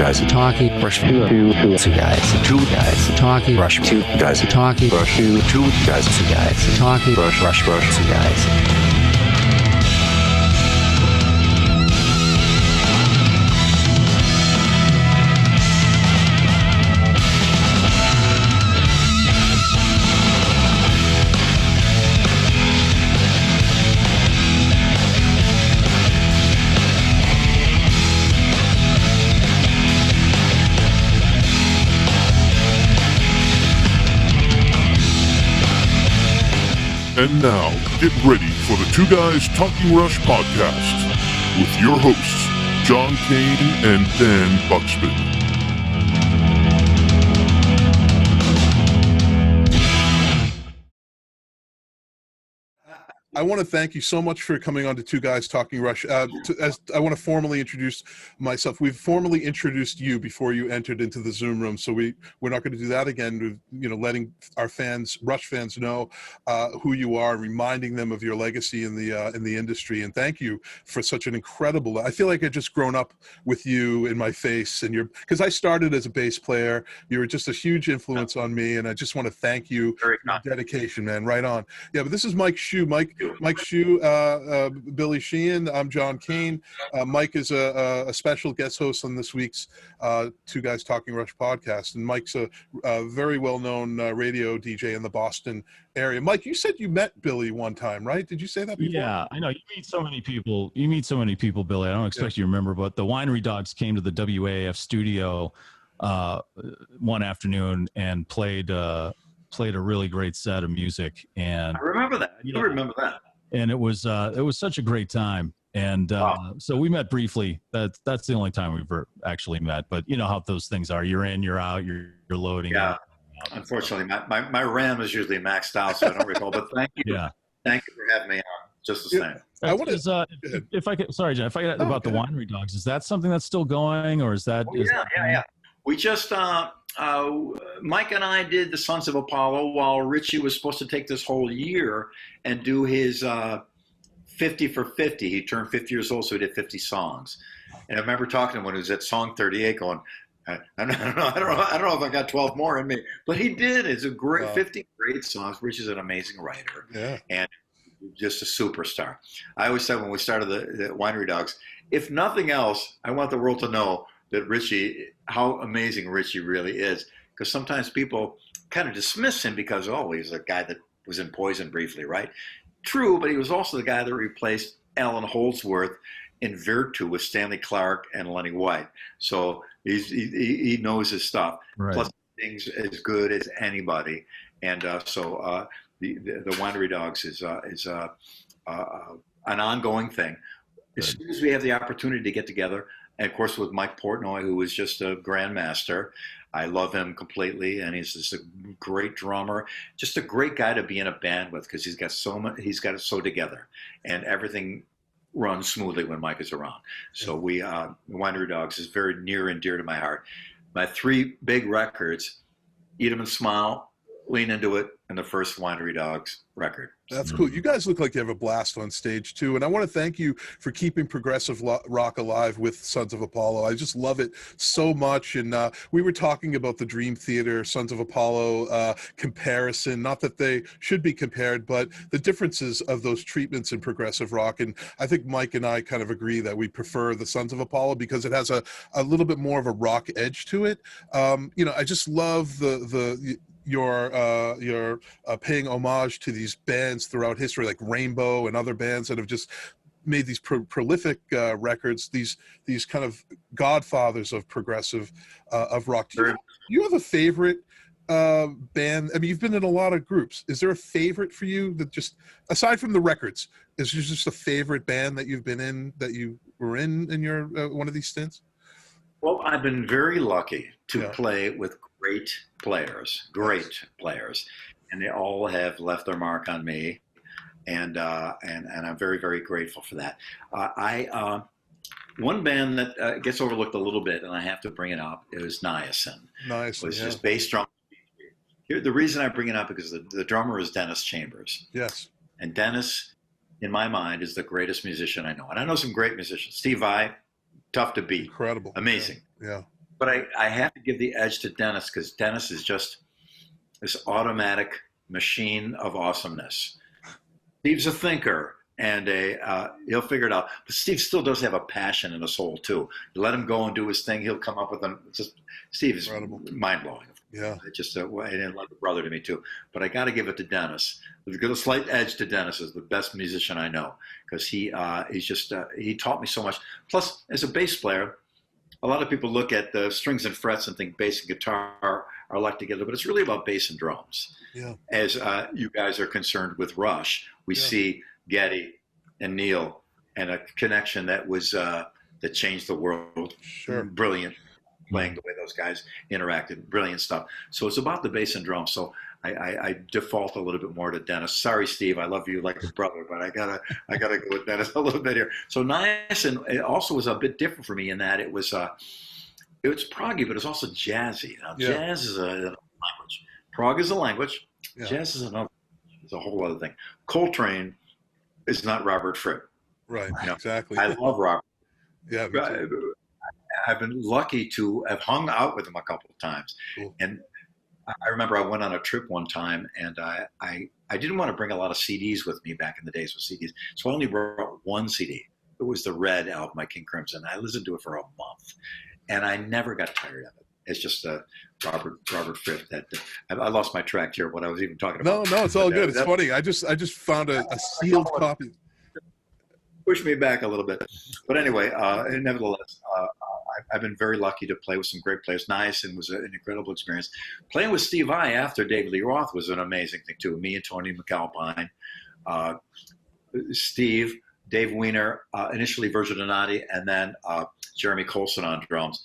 guys talking, rush two guys talking, rush two guys talking, rush two guys talking, rush two guys. And now, get ready for the Two Guys Talking Rush podcast with your hosts, John Kane and Dan Buxton. I want to thank you so much for coming on to Two Guys Talking Rush. As I want to formally introduce myself. We've formally introduced you before you entered into the Zoom room, so we're not going to do that again. Letting our fans, Rush fans, know who you are, reminding them of your legacy in the industry. And thank you for such an incredible. I feel like I've just grown up with you in my face, and because I started as a bass player. You were just a huge influence on me, and I just want to thank you for your dedication, man. Right on. Yeah, but this is Mike Hsu. Mike Hsu, Billy Sheehan. I'm John Kane. Mike is a special guest host on this week's Two Guys Talking Rush podcast. And Mike's a very well-known radio DJ in the Boston area. Mike, you said you met Billy one time, right? Did you say that before? Yeah, I know. You meet so many people, Billy. I don't expect you to remember, but the Winery Dogs came to the WAAF studio one afternoon and played a really great set of music. And I remember that. I remember that. And it was such a great time. And so we met briefly. That's the only time we've actually met. But you know how those things are. You're in, you're out, you're loading. Yeah. Unfortunately, my RAM is usually maxed out, so I don't recall. But thank you. Yeah. Thank you for having me on. Just the same. I want to. If I could, sorry, Jen. If I could about the Winery Dogs, is that something that's still going, or is that? Yeah. We just Mike and I did the Sons of Apollo while Richie was supposed to take this whole year and do his 50 for 50. He turned 50 years old, so he did 50 songs. And I remember talking to him when he was at song 38, going, I don't know if I got 12 more in me, but he did. It's a great 50 great songs. Richie's an amazing writer, and just a superstar. I always said when we started the Winery Dogs, if nothing else, I want the world to know that Richie, how amazing Richie really is. Because sometimes people kind of dismiss him because, he's a guy that was in Poison briefly, right? True, but he was also the guy that replaced Alan Holdsworth in Virtue with Stanley Clarke and Lenny White. So he knows his stuff. Right. Plus, things as good as anybody. And so the Winery Dogs is an ongoing thing. As soon as we have the opportunity to get together, and of course with Mike Portnoy, who is just a grandmaster. I love him completely, and he's just a great drummer, just a great guy to be in a band with because he's got it so together, and everything runs smoothly when Mike is around. So Winery Dogs is very near and dear to my heart. My three big records, Eat 'Em and Smile, Lean Into It, and the first Winery Dogs record. That's cool. You guys look like you have a blast on stage too. And I want to thank you for keeping progressive rock alive with Sons of Apollo. I just love it so much. And we were talking about the Dream Theater, Sons of Apollo comparison. Not that they should be compared, but the differences of those treatments in progressive rock. And I think Mike and I kind of agree that we prefer the Sons of Apollo because it has a little bit more of a rock edge to it. I just love your paying homage to these bands throughout history, like Rainbow and other bands that have just made these prolific records, these kind of godfathers of progressive of rock. Do you have a favorite band? I mean, you've been in a lot of groups. Is there a favorite for you that just, aside from the records, is there just a favorite band that you've been in, that you were in your one of these stints? Well, I've been very lucky to play with great players, and they all have left their mark on me, and I'm very, very grateful for that. One band that gets overlooked a little bit, and I have to bring it up, is Niacin. Nice. It was just bass drum. Here, the reason I bring it up is because the drummer is Dennis Chambers. Yes. And Dennis, in my mind, is the greatest musician I know. And I know some great musicians. Steve Vai, tough to beat. Incredible. Amazing. Yeah. But I have to give the edge to Dennis, because Dennis is just this automatic machine of awesomeness. Steve's a thinker, and he'll figure it out. But Steve still does have a passion and a soul too. You let him go and do his thing, he'll come up with them. Steve is mind blowing. Yeah, just and like a brother to me too. But I got to give it to Dennis. There's a slight edge to Dennis is the best musician I know, because he taught me so much. Plus, as a bass player, a lot of people look at the strings and frets and think bass and guitar are like together, but it's really about bass and drums. Yeah. As you guys are concerned with Rush, we see Geddy and Neil and a connection that was that changed the world. Sure. Brilliant. Playing the way those guys interacted, brilliant stuff. So it's about the bass and drums. So I default a little bit more to Dennis. Sorry, Steve, I love you like a brother, but I gotta go with Dennis a little bit here. So Niacin, it also was a bit different for me in that it was proggy, but it's also jazzy. Now, jazz is a language. Prog is a language. Yeah. Jazz is another. It's a whole other thing. Coltrane is not Robert Fripp. Right. Exactly. I love Robert. Yeah. I've been lucky to have hung out with him a couple of times. Cool. And I remember I went on a trip one time, and I didn't want to bring a lot of CDs with me back in the days with CDs. So I only brought one CD. It was the Red album by King Crimson. I listened to it for a month, and I never got tired of it. It's just Robert Fripp. That I lost my track here. What I was even talking about. No, it's all good. It's funny. I just found a sealed copy. Push me back a little bit, but anyway, nevertheless, I've been very lucky to play with some great players. Niacin was an incredible experience. Playing with Steve Vai after Dave Lee Roth was an amazing thing too. Me and Tony McAlpine, Steve, Dave Weiner, initially Virgil Donati, and then Jeremy Colson on drums.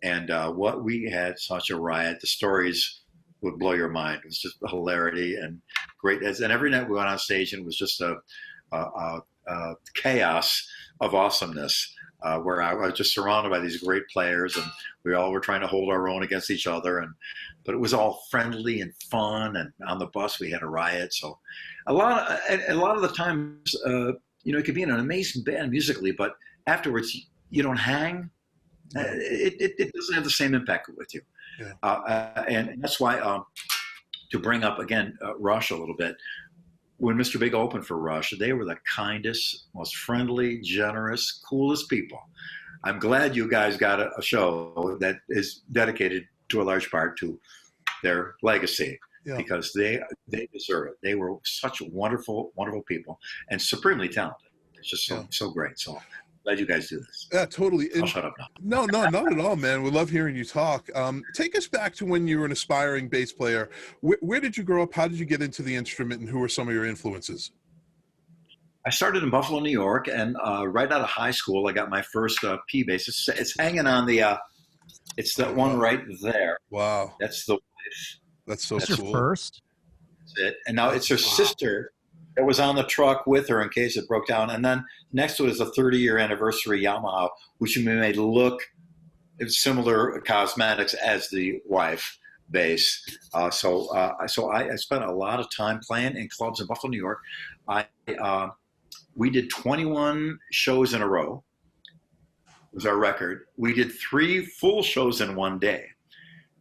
And what we had such a riot. The stories would blow your mind. It was just hilarity and great. And every night we went on stage, and it was just a chaos of awesomeness. Where I was just surrounded by these great players, and we all were trying to hold our own against each other. But it was all friendly and fun. And on the bus, we had a riot. So a lot of the times, it could be an amazing band musically, but afterwards you don't hang. It doesn't have the same impact with you. Yeah. And that's why to bring up again Rush a little bit. When Mr. Big opened for Rush, they were the kindest, most friendly, generous, coolest people. I'm glad you guys got a show that is dedicated to a large part to their legacy, because they deserve it. They were such wonderful, wonderful people and supremely talented. It's just so great. So glad you guys do this. Yeah, totally. I'll shut up now. No, not at all, man. We love hearing you talk. Take us back to when you were an aspiring bass player. Where did you grow up? How did you get into the instrument, and who were some of your influences? I started in Buffalo, New York, and right out of high school, I got my first P bass. It's hanging on the. It's that one right there. Wow. That's the wife. That's so cool. Your first? That's it. And now it's her sister that was on the truck with her in case it broke down. And then next to it is a 30-year anniversary Yamaha, which we made look similar cosmetics as the wife bass. So I spent a lot of time playing in clubs in Buffalo, New York. We did 21 shows in a row. It was our record. We did 3 full shows in one day.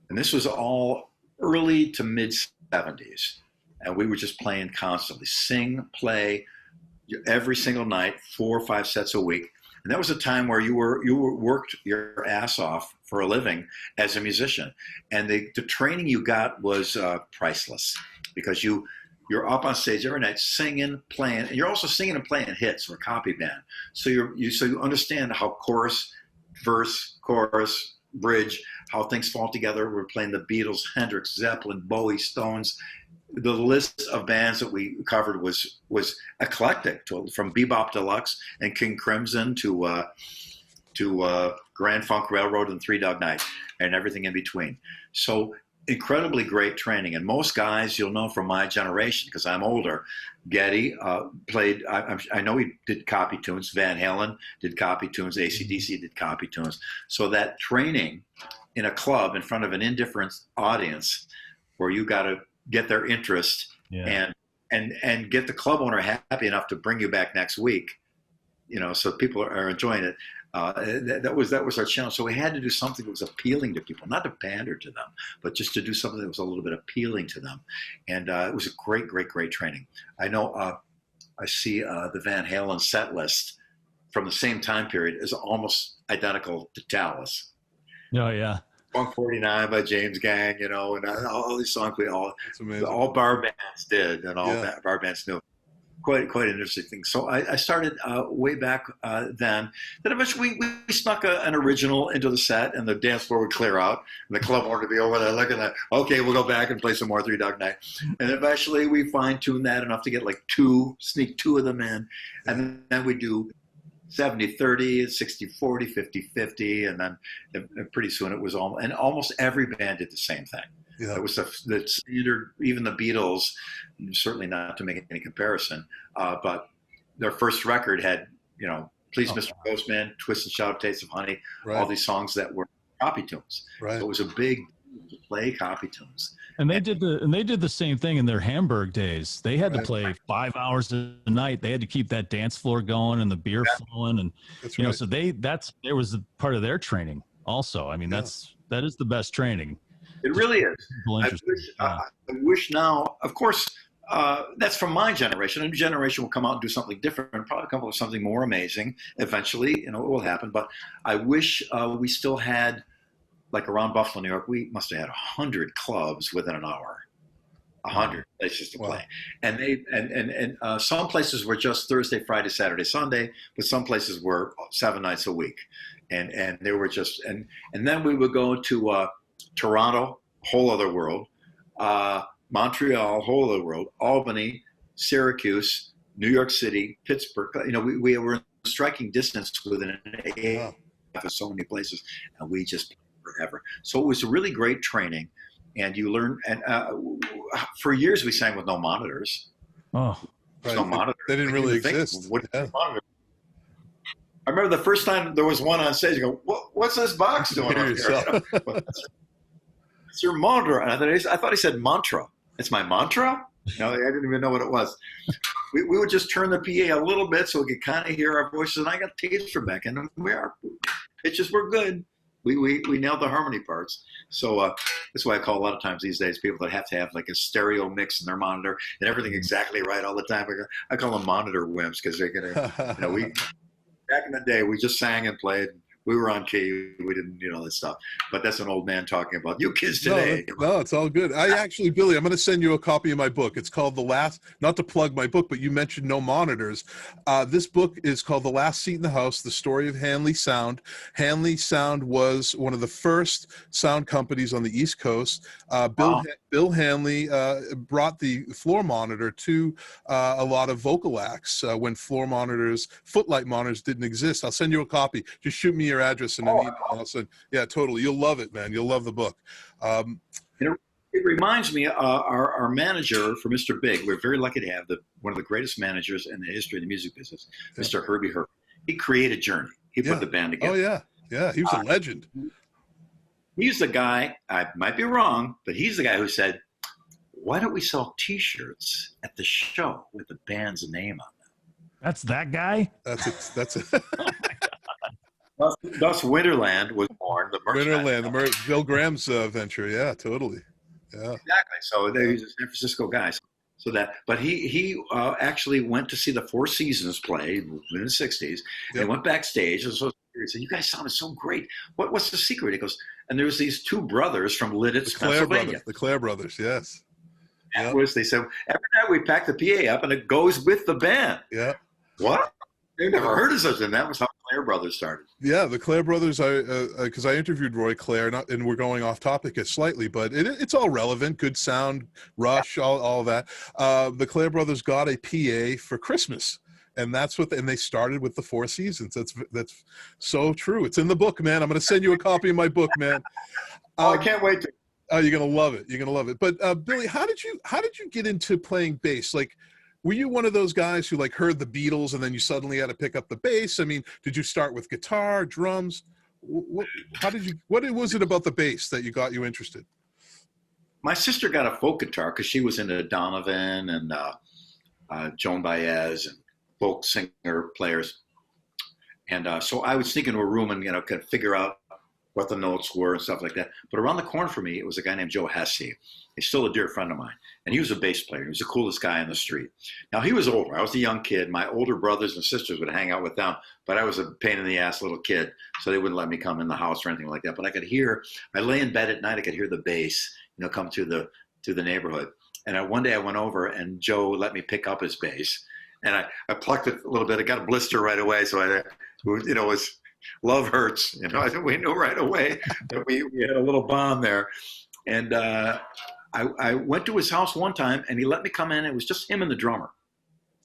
And this was all early to mid-70s. And we were just playing constantly, sing, play every single night, 4 or 5 sets a week. And that was a time where you worked your ass off for a living as a musician. And the training you got was priceless, because you're up on stage every night singing, playing, and you're also singing and playing hits or copy band. So you understand how chorus, verse, chorus, bridge, how things fall together. We're playing the Beatles, Hendrix, Zeppelin, Bowie, Stones. The list of bands that we covered was eclectic, from Bebop Deluxe and King Crimson to Grand Funk Railroad and Three Dog Night and everything in between. So incredibly great training. And most guys you'll know from my generation, because I'm older, Geddy played, I know he did copy tunes. Van Halen did copy tunes. AC/DC did copy tunes. So that training in a club in front of an indifferent audience where you got to get their interest and get the club owner happy enough to bring you back next week so people are enjoying it. That was our challenge. So we had to do something that was appealing to people, not to pander to them, but just to do something that was a little bit appealing to them. And it was a great training. I know I see the Van Halen set list from the same time period is almost identical to Talas. Oh yeah. Funk 49 by James Gang, and all these songs all bar bands did, and all bar bands knew. Quite an interesting thing. So I started way back then. Then eventually we snuck an original into the set, and the dance floor would clear out, and the club wanted to be over there looking at, okay, we'll go back and play some more Three Dog Night. And eventually we fine-tuned that enough to get like sneak two of them in, and then we do 70-30, 60-40, 50-50, and then pretty soon it was almost every band did the same thing. Yeah. It was the standard, even the Beatles, certainly not to make any comparison, but their first record had, Please Mr. Postman, Twist and Shout, Taste of Honey, all these songs that were copy tunes. Right. So it was a big to play copy tunes. And they did the same thing in their Hamburg days. They had to play 5 hours a night. They had to keep that dance floor going and the beer flowing, and so there was a part of their training also. I mean, that is the best training. It really is. I wish now, of course, that's from my generation. A new generation will come out and do something different, and probably come up with something more amazing eventually. It will happen. But I wish we still had, like around Buffalo, New York, we must have had 100 clubs within an hour. 100 places to play. And and some places were just Thursday, Friday, Saturday, Sunday, but some places were 7 nights a week. And they were just, and then we would go to Toronto, whole other world, Montreal, whole other world, Albany, Syracuse, New York City, Pittsburgh. We were in striking distance within an area of so many places, and we just forever. So it was a really great training, and you learn. And for years we sang with no monitors. Oh, right. No monitor. They didn't really exist. Monitor? I remember the first time there was one on stage. You go, what's this box doing up here? It's your monitor. And I thought he said mantra. It's my mantra? No, I didn't even know what it was. We would just turn the PA a little bit so we could kind of hear our voices. And I got tapes from back, and we're good. We nailed the harmony parts. So that's why I call a lot of times these days people that have to have like a stereo mix in their monitor and everything exactly right all the time. I call them monitor wimps, because they're gonna, we back in the day we just sang and played. We were on key. We didn't, that stuff. But that's an old man talking about you kids today. No, it's all good. Billy, I'm going to send you a copy of my book. It's called not to plug my book, but you mentioned no monitors. This book is called The Last Seat in the House, The Story of Hanley Sound. Hanley Sound was one of the first sound companies on the East Coast. Bill Hanley brought the floor monitor to a lot of vocal acts when footlight monitors didn't exist. I'll send you a copy. Just shoot me your address and an email. I'll send, yeah, totally. You'll love it, man. You'll love the book. It reminds me, our manager for Mr. Big, we're very lucky to have one of the greatest managers in the history of the music business, Mr. Herbie Herb. He created Journey. He put the band together. Oh, yeah. He was a legend. He's the guy, I might be wrong, but he's the guy who said, why don't we sell T-shirts at the show with the band's name on them? That's that guy? That's it. Thus Winterland was born. Winterland, Bill Graham's venture. Yeah, totally. Yeah. Exactly. So he's a San Francisco guy. But he actually went to see the Four Seasons play in the 60s. Yep. And went backstage and he said, "You guys sounded so great. What's the secret?" He goes, and there was these two brothers from Lidditz, Pennsylvania. The Clare brothers, yes. They said, every night we pack the PA up and it goes with the band. Yeah. What? They've never heard of such, and that was how Clare Brothers started. Yeah, the Clare Brothers, because I interviewed Roy Clare, and we're going off topic slightly, but it's all relevant, good sound, Rush, all that. The Clare Brothers got a PA for Christmas, and that's and they started with the Four Seasons. That's so true. It's in the book, man. I'm going to send you a copy of my book, man. I can't wait to. Oh, you're going to love it. You're going to love it. But Billy, how did you get into playing bass? Like, were you one of those guys who heard the Beatles and then you suddenly had to pick up the bass? I mean, did you start with guitar, drums? What was it about the bass that got you interested? My sister got a folk guitar because she was into Donovan and Joan Baez and folk singer players. And so I would sneak into a room and, kind of figure out what the notes were and stuff like that. But around the corner for me, it was a guy named Joe Hesse. He's still a dear friend of mine. And he was a bass player. He was the coolest guy in the street. Now, he was older. I was a young kid. My older brothers and sisters would hang out with them, but I was a pain in the ass little kid, so they wouldn't let me come in the house or anything like that. But I lay in bed at night, I could hear the bass, come to the neighborhood. And one day I went over, and Joe let me pick up his bass. And I plucked it a little bit. I got a blister right away, so it was love hurts. We knew right away that we had a little bond there. And I went to his house one time, and he let me come in. It was just him and the drummer.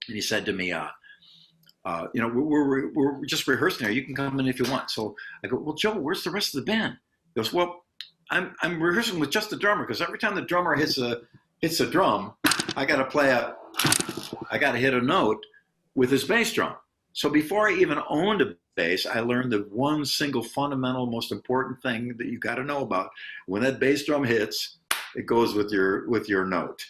And he said to me, we're just rehearsing here. You can come in if you want. So I go, well, Joe, where's the rest of the band? He goes, well, I'm rehearsing with just the drummer, because every time the drummer hits a drum, I got to hit a note with his bass drum. So before I even owned a bass, I learned the one single fundamental, most important thing that you got to know about. When that bass drum hits, it goes with your note.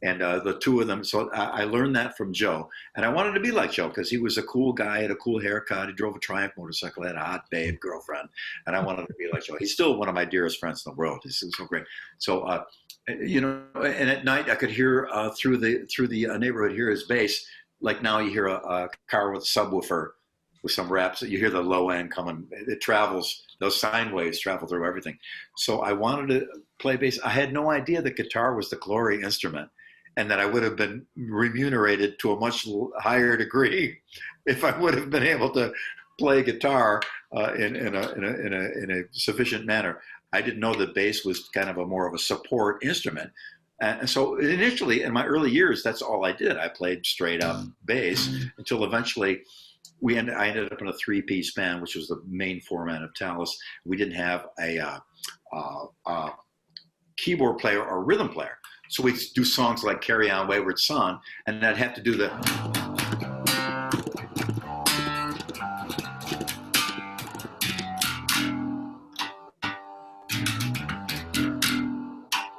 And the two of them, so I learned that from Joe. And I wanted to be like Joe, because he was a cool guy, had a cool haircut, he drove a Triumph motorcycle, had a hot babe girlfriend, and I wanted to be like Joe. He's still one of my dearest friends in the world. He's so great. So, and at night I could hear through the neighborhood, hear his bass. Like now you hear a car with a subwoofer with some raps, you hear the low end coming. It travels, those sine waves travel through everything. So I wanted to play bass. I had no idea that guitar was the glory instrument, and that I would have been remunerated to a much higher degree if I would have been able to play guitar in a sufficient manner. I didn't know that bass was kind of more of a support instrument. And so initially, in my early years, that's all I did. I played straight up bass until eventually I ended up in a 3-piece band, which was the main format of Talas. We didn't have a keyboard player or rhythm player. So we'd do songs like Carry On Wayward Son, and I'd have to do the...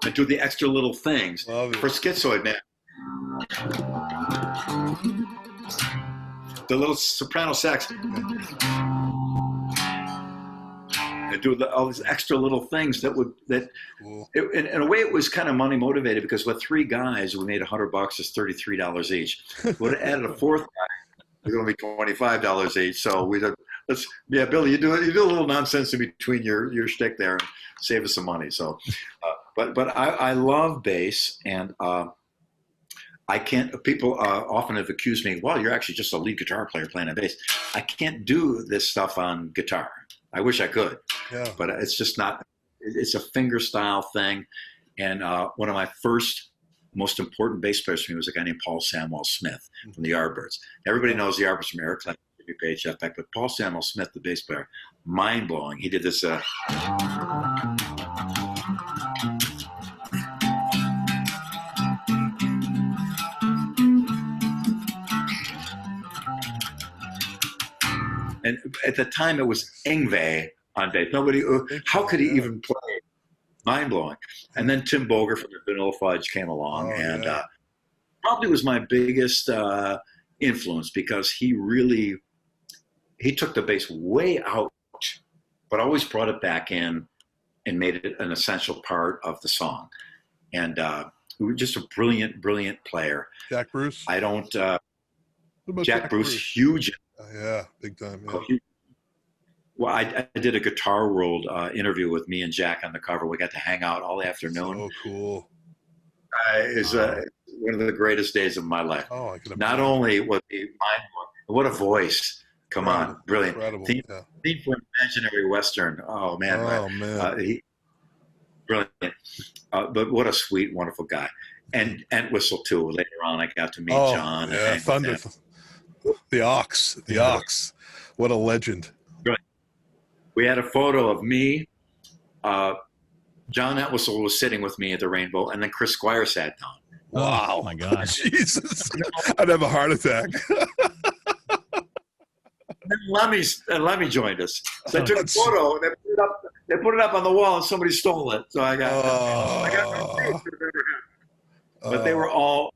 and do the extra little things for Schizoid Man. The little soprano sax. And do all these extra little things in a way it was kind of money motivated, because with 3 guys we made $100. It's $33 each. Would have added a 4th guy, it's going to be $25 each. So we did. Billy, you do a little nonsense in between your shtick there and save us some money. So, but I love bass, and I can't. People often have accused me, well, you're actually just a lead guitar player playing a bass. I can't do this stuff on guitar. I wish I could, but it's just not. It's a finger style thing, and one of my first most important bass players for me was a guy named Paul Samwell Smith from the Yardbirds. Everybody knows the Yardbirds from Eric Clapton, Jimmy Page, Jeff Beck, but Paul Samwell Smith, the bass player, mind blowing. He did this. And at the time, it was Yngwie on bass. Nobody, how could he even play? Mind blowing. And then Tim Boger from the Vanilla Fudge came along, probably was my biggest influence, because he took the bass way out, but always brought it back in and made it an essential part of the song. And just a brilliant, brilliant player. Jack Bruce. I don't. Jack Bruce, huge. Yeah, big time. Yeah. Well, I did a Guitar World interview with me and Jack on the cover. We got to hang out all afternoon. Oh, cool. It's one of the greatest days of my life. Oh, I can imagine. Not only was he mind-blowing, what a voice. Come on, brilliant. Theme for Imaginary Western. Oh, man. Oh, man. Brilliant. But what a sweet, wonderful guy. And Whistle, too. Later on, I got to meet John. Yeah, Thunder. The Ox. What a legend. Right. We had a photo of me. John Entwistle was sitting with me at the Rainbow, and then Chris Squire sat down. Wow. Oh, my God. Jesus. I'd have a heart attack. And Lemmy joined us. So I took a photo, and they put it up on the wall, and somebody stole it. So I got But they were all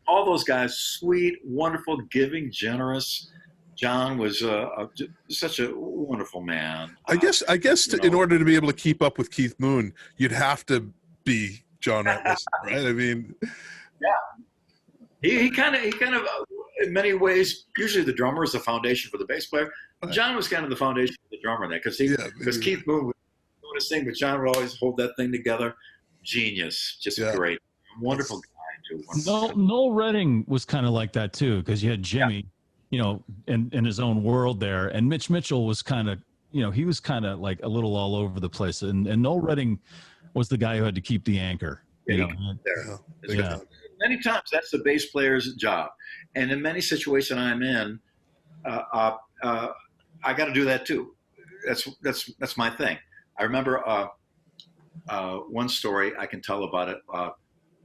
those guys, sweet, wonderful, giving, generous, John was such a wonderful man. I guess in order to be able to keep up with Keith Moon, you'd have to be John Atlas, right? I mean, he kind of in many ways, usually the drummer is the foundation for the bass player. John was kind of the foundation for the drummer there because Keith Moon was doing his thing, but John would always hold that thing together. Genius, just great, wonderful guy too. Noel Redding was kind of like that too, because you had Jimmy, in his own world there, and Mitch Mitchell was kind of, he was kind of like a little all over the place, and Noel Redding was the guy who had to keep the anchor. Many times that's the bass player's job, and in many situations I'm in, I got to do that too. That's my thing. I remember one story I can tell about it.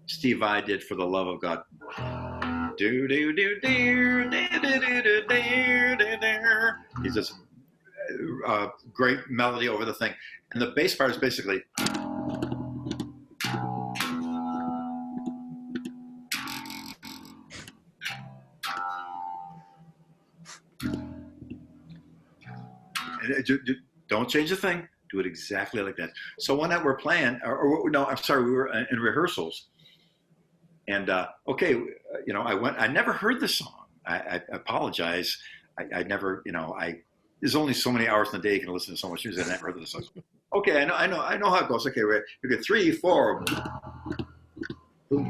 Steve Vai did "For the Love of God." Do do do do do do do do do. He's just great melody over the thing, and the bass part is basically. Don't change a thing. Do it exactly like that. So one night we're playing, we were in rehearsals, and I went. I never heard the song. I apologize. I never, there's only so many hours in the day you can listen to so much music. I never heard the song. Okay, I know how it goes. Okay, we get 3, 4. Wait.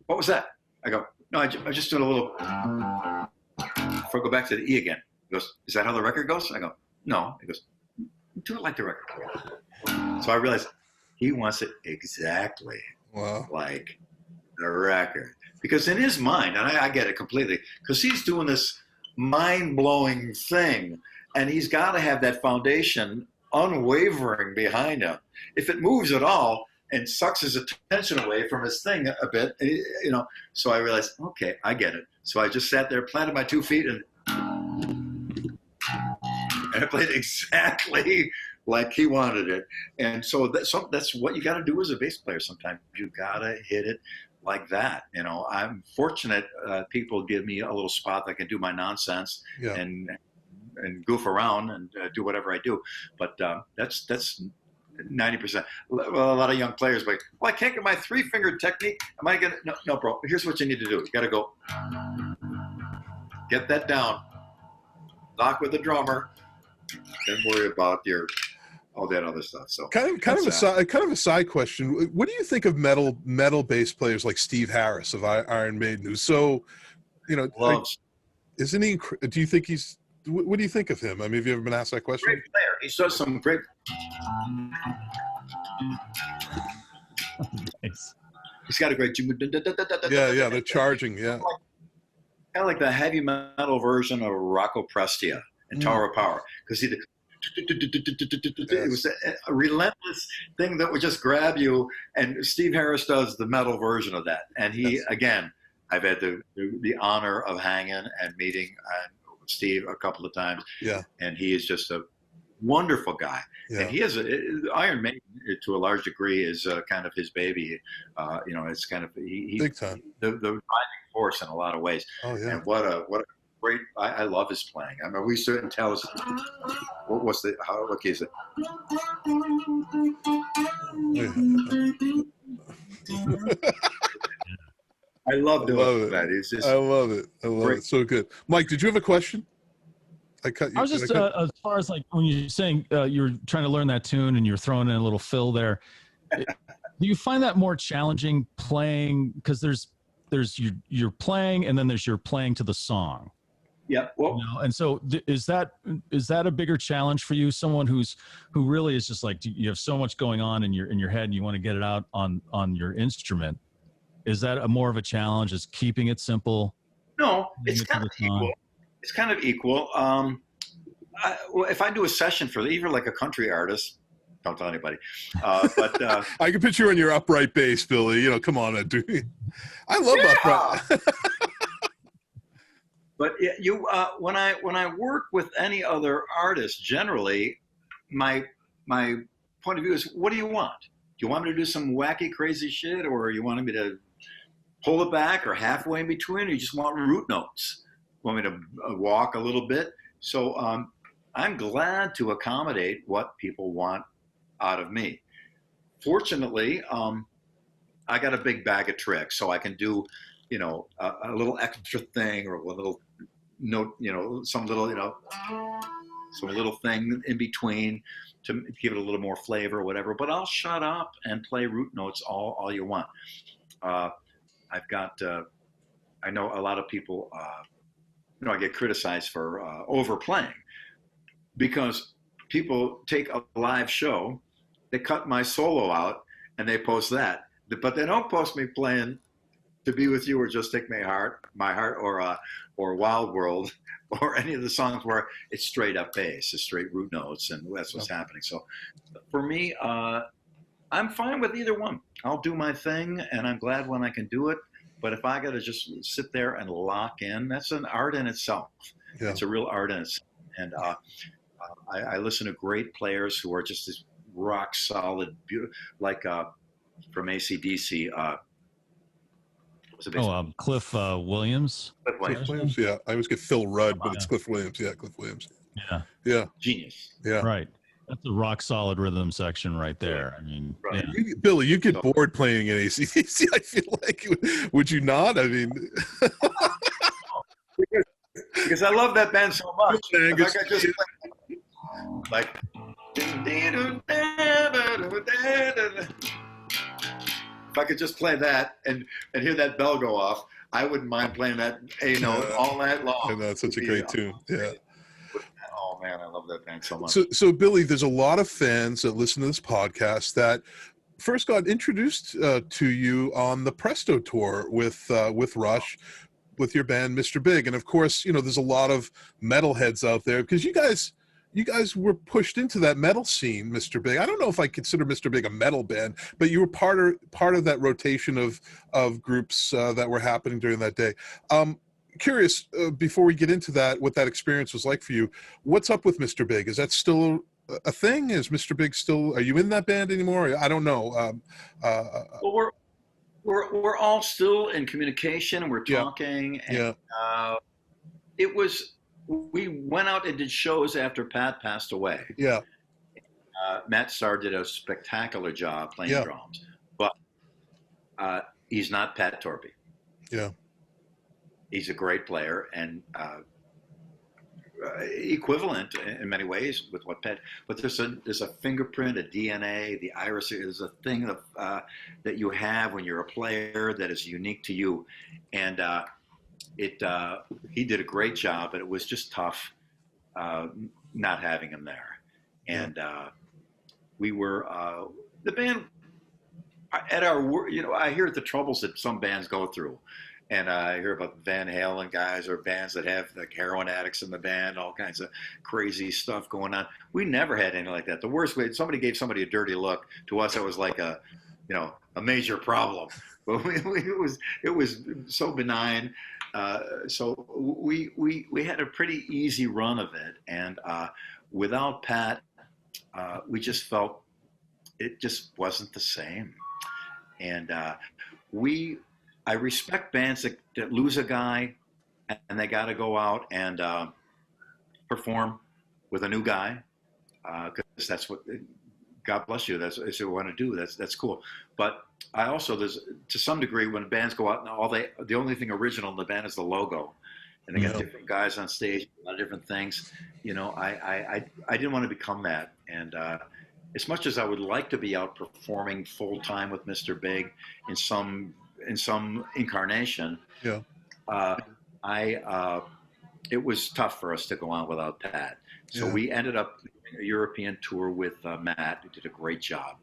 What was that? I go, no, I just did a little, before I go back to the E again. He goes, is that how the record goes? I go, no. He goes, do it like the record. So I realized he wants it exactly like the record. Because in his mind, and I get it completely, because he's doing this mind-blowing thing, and he's got to have that foundation unwavering behind him. If it moves at all, and sucks his attention away from his thing a bit, So I realized, okay, I get it. So I just sat there, planted my 2 feet, and I played exactly like he wanted it. And so that's what you got to do as a bass player. Sometimes you got to hit it like that. I'm fortunate people give me a little spot that I can do my nonsense and goof around and do whatever I do. But that's 90%. Well, a lot of young players like, well, I can't get my 3-finger technique. Am I gonna? No, bro. Here's what you need to do. You got to go get that down, knock with the drummer, then worry about all that other stuff. So kind of a side question. What do you think of metal bass players like Steve Harris of Iron Maiden, who's so, isn't he? Do you think he's? What do you think of him? I mean, have you ever been asked that question? Great player. He does some great. Nice. He's got a great. Yeah, the charging, yeah. Kind of like the heavy metal version of Rocco Prestia in Tower of Power, because he did. It was a relentless thing that would just grab you, and Steve Harris does the metal version of that. And he, again, I've had the honor of hanging and meeting Steve a couple of times. Yeah. And he is just a wonderful guy. Yeah. And he has Iron Maiden to a large degree is kind of his baby. It's kind of he big time. The driving force in a lot of ways. Oh yeah. And what a great. I love his playing. I mean, we certain tell us what key is it? I love doing that. I love it. I love it. So good. Mike, did you have a question? I was just as far as like when you're saying you're trying to learn that tune and you're throwing in a little fill there. Do you find that more challenging playing? Because there's you're playing and then there's your playing to the song. Yeah. Well, and so is that a bigger challenge for you? Someone who really is just like, you have so much going on in your head and you want to get it out on your instrument. Is that a more of a challenge? Is keeping it simple? No, it's kind of equal. It's kind of equal. If I do a session for even like a country artist, don't tell anybody. But I can picture you on your upright bass, Billy. Come on, dude. I love upright. But when I work with any other artist, generally, my point of view is, what do you want? you want me to do some wacky, crazy shit, or you want me to pull it back, or halfway in between, or you just want root notes? Want me to walk a little bit? So I'm glad to accommodate what people want out of me. Fortunately, I got a big bag of tricks, so I can do, you know, a little extra thing, or a little note, you know, some little thing in between to give it a little more flavor or whatever. But I'll shut up and play root notes all you want. I've got, I know a lot of people, you know, I get criticized for overplaying, because people take a live show, they cut my solo out, and they post that, but they don't post me playing To Be With You or Just Take My Heart, or Wild World, or any of the songs where it's straight up bass, it's straight root notes, and that's what's happening. So for me, I'm fine with either one. I'll do my thing, and I'm glad when I can do it. But if I got to just sit there and lock in, that's an art in itself. Yeah. It's a real art in itself. And I listen to great players who are just this rock solid, beautiful, like from AC/DC. Cliff Williams. Cliff Williams, yeah. I always get Phil Rudd, but it's Cliff Williams. Yeah, Cliff Williams. Yeah. Yeah. Genius. Yeah. Right. That's a rock solid rhythm section right there. I mean, right. Yeah. Billy, you get bored playing in AC/DC. I feel like, would you not? I mean, because I love that band so much. If I could just play, like, if I could just play that and hear that bell go off, I wouldn't mind playing that A note all night long. And that's such a great tune. Yeah. Oh man, I love that band so much. So Billy, there's a lot of fans that listen to this podcast that first got introduced to you on the Presto tour with Rush, with your band Mr. Big, and of course, you know, there's a lot of metalheads out there because you guys were pushed into that metal scene, Mr. Big. I don't know if I consider Mr. Big a metal band, but you were part of that rotation of groups that were happening during that day. Curious, before we get into that, what that experience was like for you. What's up with Mr. Big? Is that still a thing? Is Mr. Big still? Are you in that band anymore? I don't know. Well, we're all still in communication, and we're talking. Yeah. And, we went out and did shows after Pat passed away. Yeah. Matt Starr did a spectacular job playing drums, but he's not Pat Torpey. Yeah. He's a great player and equivalent in many ways with what Pat. But there's a fingerprint, a DNA, the iris is a thing that you have when you're a player that is unique to you, and he did a great job, but it was just tough not having him there. And we were the band at our work. You know, I hear the troubles that some bands go through. And I hear about Van Halen guys or bands that have like heroin addicts in the band, all kinds of crazy stuff going on. We never had anything like that. The worst way, somebody gave somebody a dirty look. To us, it was like a major problem. But it was so benign. So we had a pretty easy run of it. And without Pat, we just felt it just wasn't the same. And I respect bands that lose a guy and they got to go out and perform with a new guy because that's what, God bless you, that's what we want to do. That's cool. But I also, there's to some degree when bands go out and the only thing original in the band is the logo, and they got different guys on stage, a lot of different things. You know, I didn't want to become that. And as much as I would like to be out performing full time with Mr. Big in some incarnation, it was tough for us to go on without Pat. So we ended up doing a European tour with Matt, who did a great job.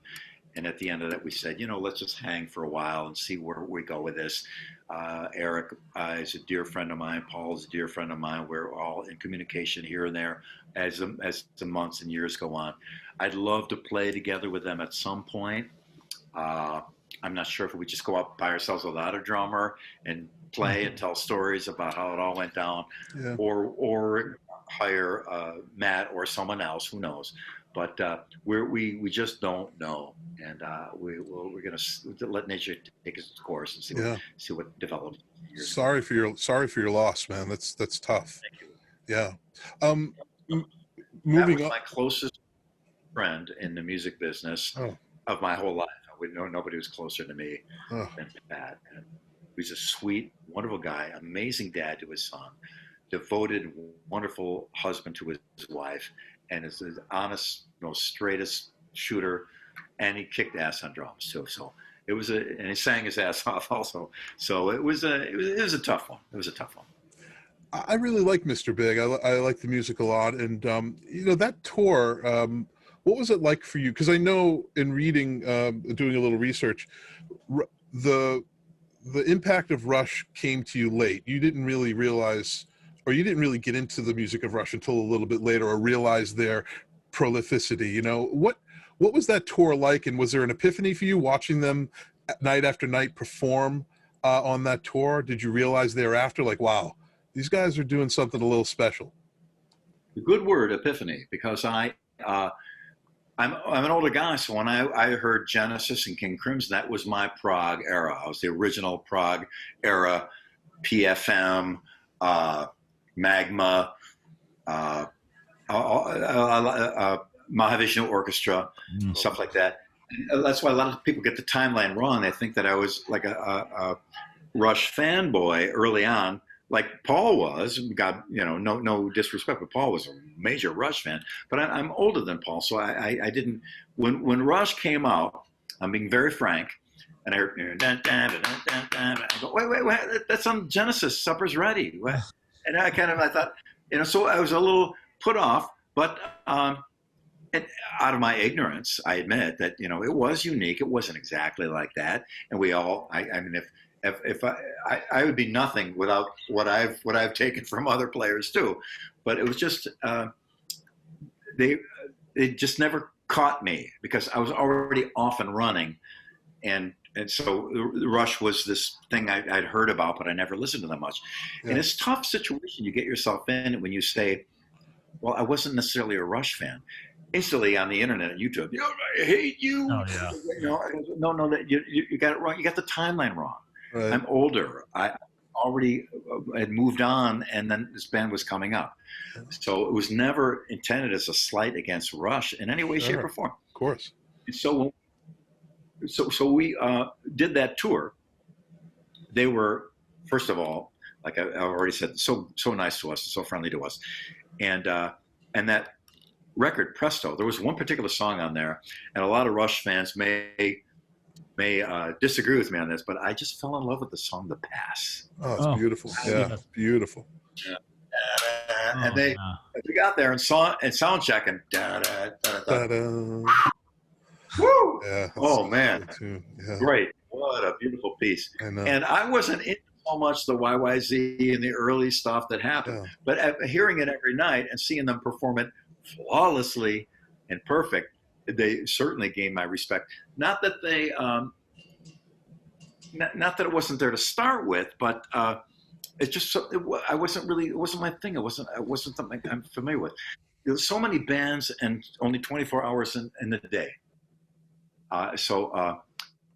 And at the end of that, we said, let's just hang for a while and see where we go with this. Eric is a dear friend of mine. Paul is a dear friend of mine. We're all in communication here and there as the months and years go on. I'd love to play together with them at some point. I'm not sure if we just go out by ourselves without a drummer and play and tell stories about how it all went down, or hire Matt or someone else, who knows. but we just don't know, and we're going to let nature take its course and see what develops. Sorry for your loss, man. That's tough. Thank you. Yeah. Moving on. My closest friend in the music business of my whole life. Nobody was closer to me than Pat. And he's a sweet, wonderful guy, amazing dad to his son, devoted, wonderful husband to his wife, and is the honest, straightest shooter. And he kicked ass on drums too. So it was and he sang his ass off also. So it was a tough one. It was a tough one. I really like Mr. Big. I like the music a lot, and that tour. What was it like for you? Because I know in reading, doing a little research, the impact of Rush came to you late. You didn't really realize, or you didn't really get into the music of Rush until a little bit later, or realize their prolificity. What was that tour like, and was there an epiphany for you watching them night after night perform on that tour? Did you realize thereafter, like, wow, these guys are doing something a little special? The good word, epiphany, because I'm an older guy, so when I heard Genesis and King Crimson, that was my prog era. I was the original prog era, PFM, Magma, Mahavishnu Orchestra, stuff like that. And that's why a lot of people get the timeline wrong. They think that I was like a Rush fanboy early on, like Paul was. God, no disrespect, but Paul was a major Rush fan. But I'm older than Paul, so I didn't. When Rush came out, I'm being very frank, and I heard I go, wait, that's on Genesis. Supper's ready. And I thought, so I was a little put off, but and out of my ignorance, I admit that it was unique. It wasn't exactly like that, and we all. I mean, if I would be nothing without what I've taken from other players too, but it was just they just never caught me because I was already off and running, and so Rush was this thing I'd heard about, but I never listened to them much. Yeah. And it's a tough situation you get yourself in when you say, well, I wasn't necessarily a Rush fan. Instantly on the internet and YouTube, I hate you. Oh, yeah. No, that you got it wrong. You got the timeline wrong. Right. I'm older. I already had moved on, and then this band was coming up. So it was never intended as a slight against Rush in any way, shape, or form. Of course. So we did that tour. They were, first of all, like I already said, so nice to us, so friendly to us, and that record Presto. There was one particular song on there, and a lot of Rush fans may disagree with me on this, but I just fell in love with the song "The Pass." Oh, it's beautiful. Yeah, beautiful. Yeah. And we got there and sound check and woo! Yeah, oh man, yeah. Great! What a beautiful piece. And I wasn't into so much the YYZ and the early stuff that happened, but hearing it every night and seeing them perform it flawlessly and perfect, they certainly gained my respect. Not that they, not that it wasn't there to start with, but it just it wasn't my thing. It wasn't something I'm familiar with. There's so many bands and only 24 hours in the day, so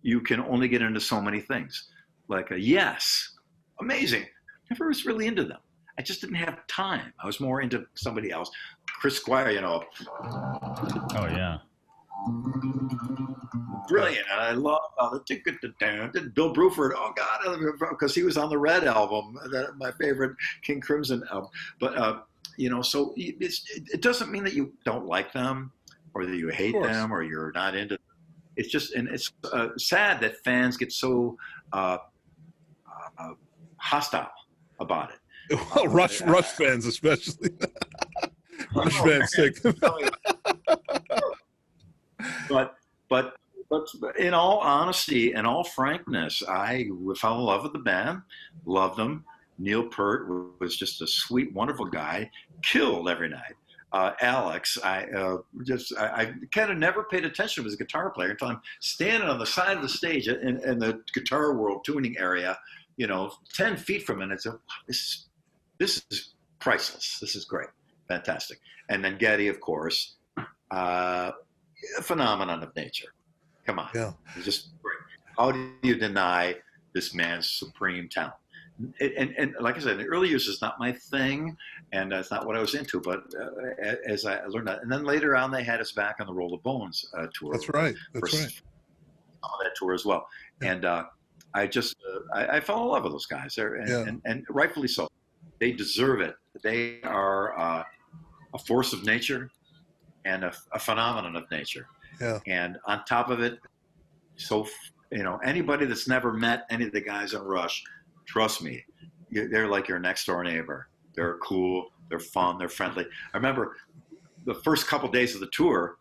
you can only get into so many things. Like Yes, amazing. Never was really into them. I just didn't have time. I was more into somebody else. Chris Squire, Oh, yeah. Brilliant. And I love the Bill Bruford. Oh, God, because he was on the Red album, my favorite King Crimson album. But, so it doesn't mean that you don't like them or that you hate them or you're not into them. It's just, and it's sad that fans get so hostile about it. Well, Rush fans especially. Rush fans take them. But in all honesty and all frankness, I fell in love with the band, loved them. Neil Peart was just a sweet, wonderful guy, killed every night. Alex, I kind of never paid attention to his guitar player until I'm standing on the side of the stage in the Guitar World tuning area, 10 feet from it. It's this is priceless. This is great. Fantastic. And then Geddy, of course, a phenomenon of nature. Come on. Yeah. It's just great. How do you deny this man's supreme talent? And like I said, in the early years, it's not my thing, and it's not what I was into. But as I learned that, and then later on, they had us back on the Roll the Bones tour. That's right. That's right. On that tour as well, yeah. And I just I fell in love with those guys, and rightfully so. They deserve it. They are a force of nature and a phenomenon of nature. Yeah. And on top of it, so anybody that's never met any of the guys in Rush, trust me, they're like your next door neighbor. They're cool, they're fun, they're friendly. I remember the first couple days of the tour,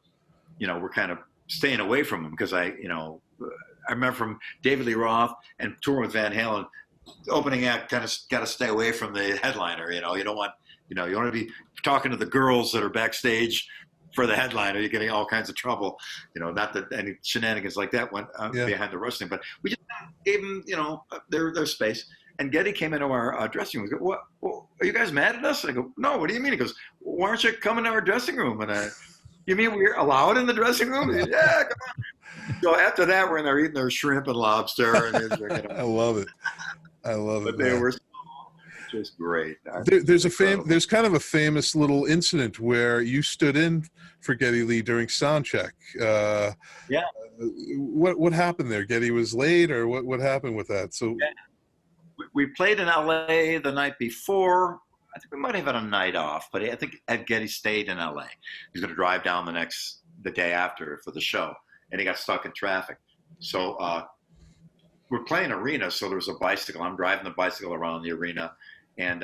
we're kind of staying away from them because I remember from David Lee Roth and touring with Van Halen, the opening act kind of got to stay away from the headliner. You don't want, you want to be talking to the girls that are backstage for the headliner. You're getting all kinds of trouble. Not that any shenanigans like that went behind the Rush thing, but we just gave them, their space. And Geddy came into our dressing room. He goes, "What? Are you guys mad at us?" I go, "No. What do you mean?" He goes, "Why aren't you coming to our dressing room?" And you mean we're allowed in the dressing room? He goes, "Yeah, come on." So after that, we're in there eating their shrimp and lobster. And I love it. But they were just great. There's kind of a famous little incident where you stood in for Geddy Lee during sound check. Yeah. What happened there? Geddy was late, or what happened with that? So we played in LA the night before. I think we might have had a night off, but I think Geddy stayed in LA. He was going to drive down the day after for the show, and he got stuck in traffic. So we're playing arena, so there was a bicycle. I'm driving the bicycle around the arena, and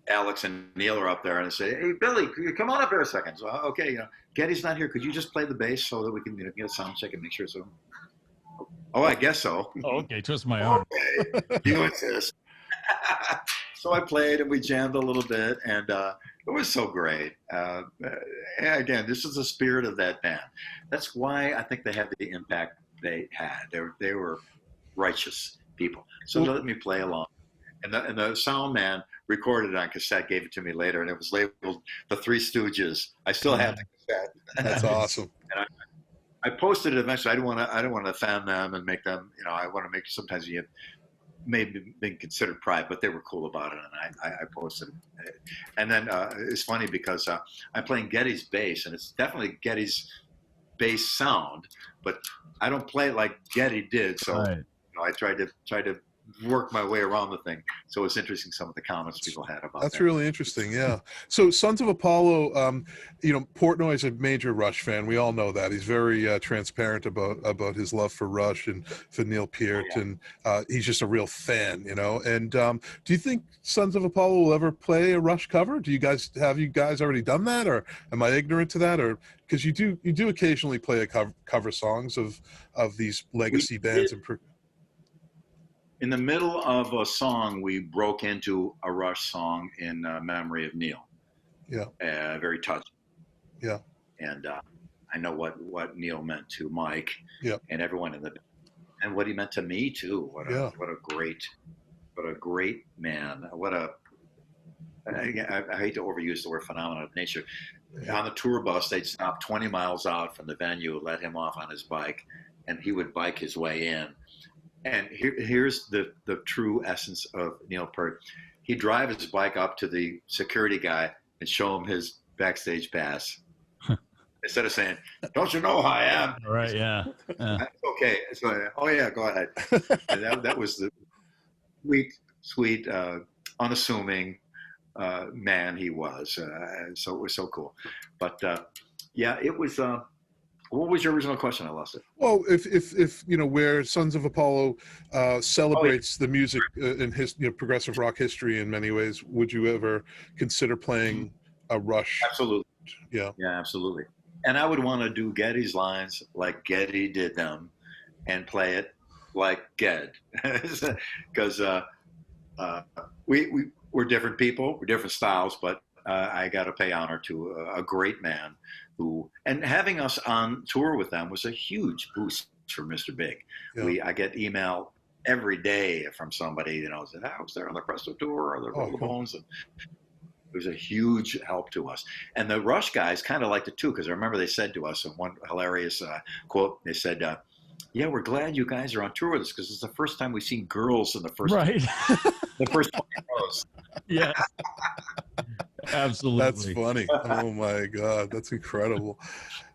Alex and Neil are up there, and I say, "Hey, Billy, could you come on up here a second?" So, okay, Geddy's not here. Could you just play the bass so that we can get a sound check and make sure so? Oh, I guess so. Oh, okay, twist my arm. Okay, you insist. So I played, and we jammed a little bit, and it was so great. Again, this is the spirit of that band. That's why I think they had the impact they had. They were righteous people. So they let me play along. And the sound man recorded it on cassette, gave it to me later, and it was labeled The Three Stooges. I still have the cassette. That's awesome. And I posted it eventually. I don't want to offend them and make them, I want to make, sometimes you have maybe been considered pride, but they were cool about it, and I posted it. And then it's funny because I'm playing Geddy's bass, and it's definitely Geddy's bass sound, but I don't play it like Geddy did, so right. I tried to work my way around the thing. So it's interesting some of the comments people had about That's that. really interesting, yeah. So Sons of Apollo, Portnoy is a major Rush fan. We all know that. He's very transparent about his love for Rush and for Neil Peart, and he's just a real fan, And do you think Sons of Apollo will ever play a Rush cover? Have you guys already done that, or am I ignorant to that? Or because you do occasionally play cover songs of these legacy bands and. In the middle of a song, we broke into a Rush song in memory of Neil. Yeah. Very touching. Yeah. And I know what Neil meant to Mike. Yeah. And everyone and what he meant to me too. What a great man. I hate to overuse the word phenomenon of nature. Yeah. On the tour bus, they'd stop 20 miles out from the venue, let him off on his bike, and he would bike his way in. And here's the true essence of Neil Peart. He'd drive his bike up to the security guy and show him his backstage pass. Instead of saying, "Don't you know who I am?" Right, yeah. Okay. So, oh, yeah, go ahead. And that was the sweet, unassuming man he was. So it was so cool. But, it was... what was your original question? I lost it. Well, if where Sons of Apollo celebrates the music in his progressive rock history in many ways, would you ever consider playing a Rush? Absolutely. Yeah. Yeah, absolutely. And I would want to do Geddy's lines like Geddy did them, and play it like Ged, because we're different people, we're different styles, but I got to pay honor to a great man. And having us on tour with them was a huge boost for Mr. Big. Yeah. I get email every day from somebody, said, "I was there on the Presto tour or the Roll the Bones." It was a huge help to us. And the Rush guys kind of liked it too, because I remember they said to us in one hilarious quote, they said, yeah, we're glad you guys are on tour with us because it's the first time we've seen girls in the first the first 20 rows. Yeah. Absolutely. That's funny. Oh my God, that's incredible.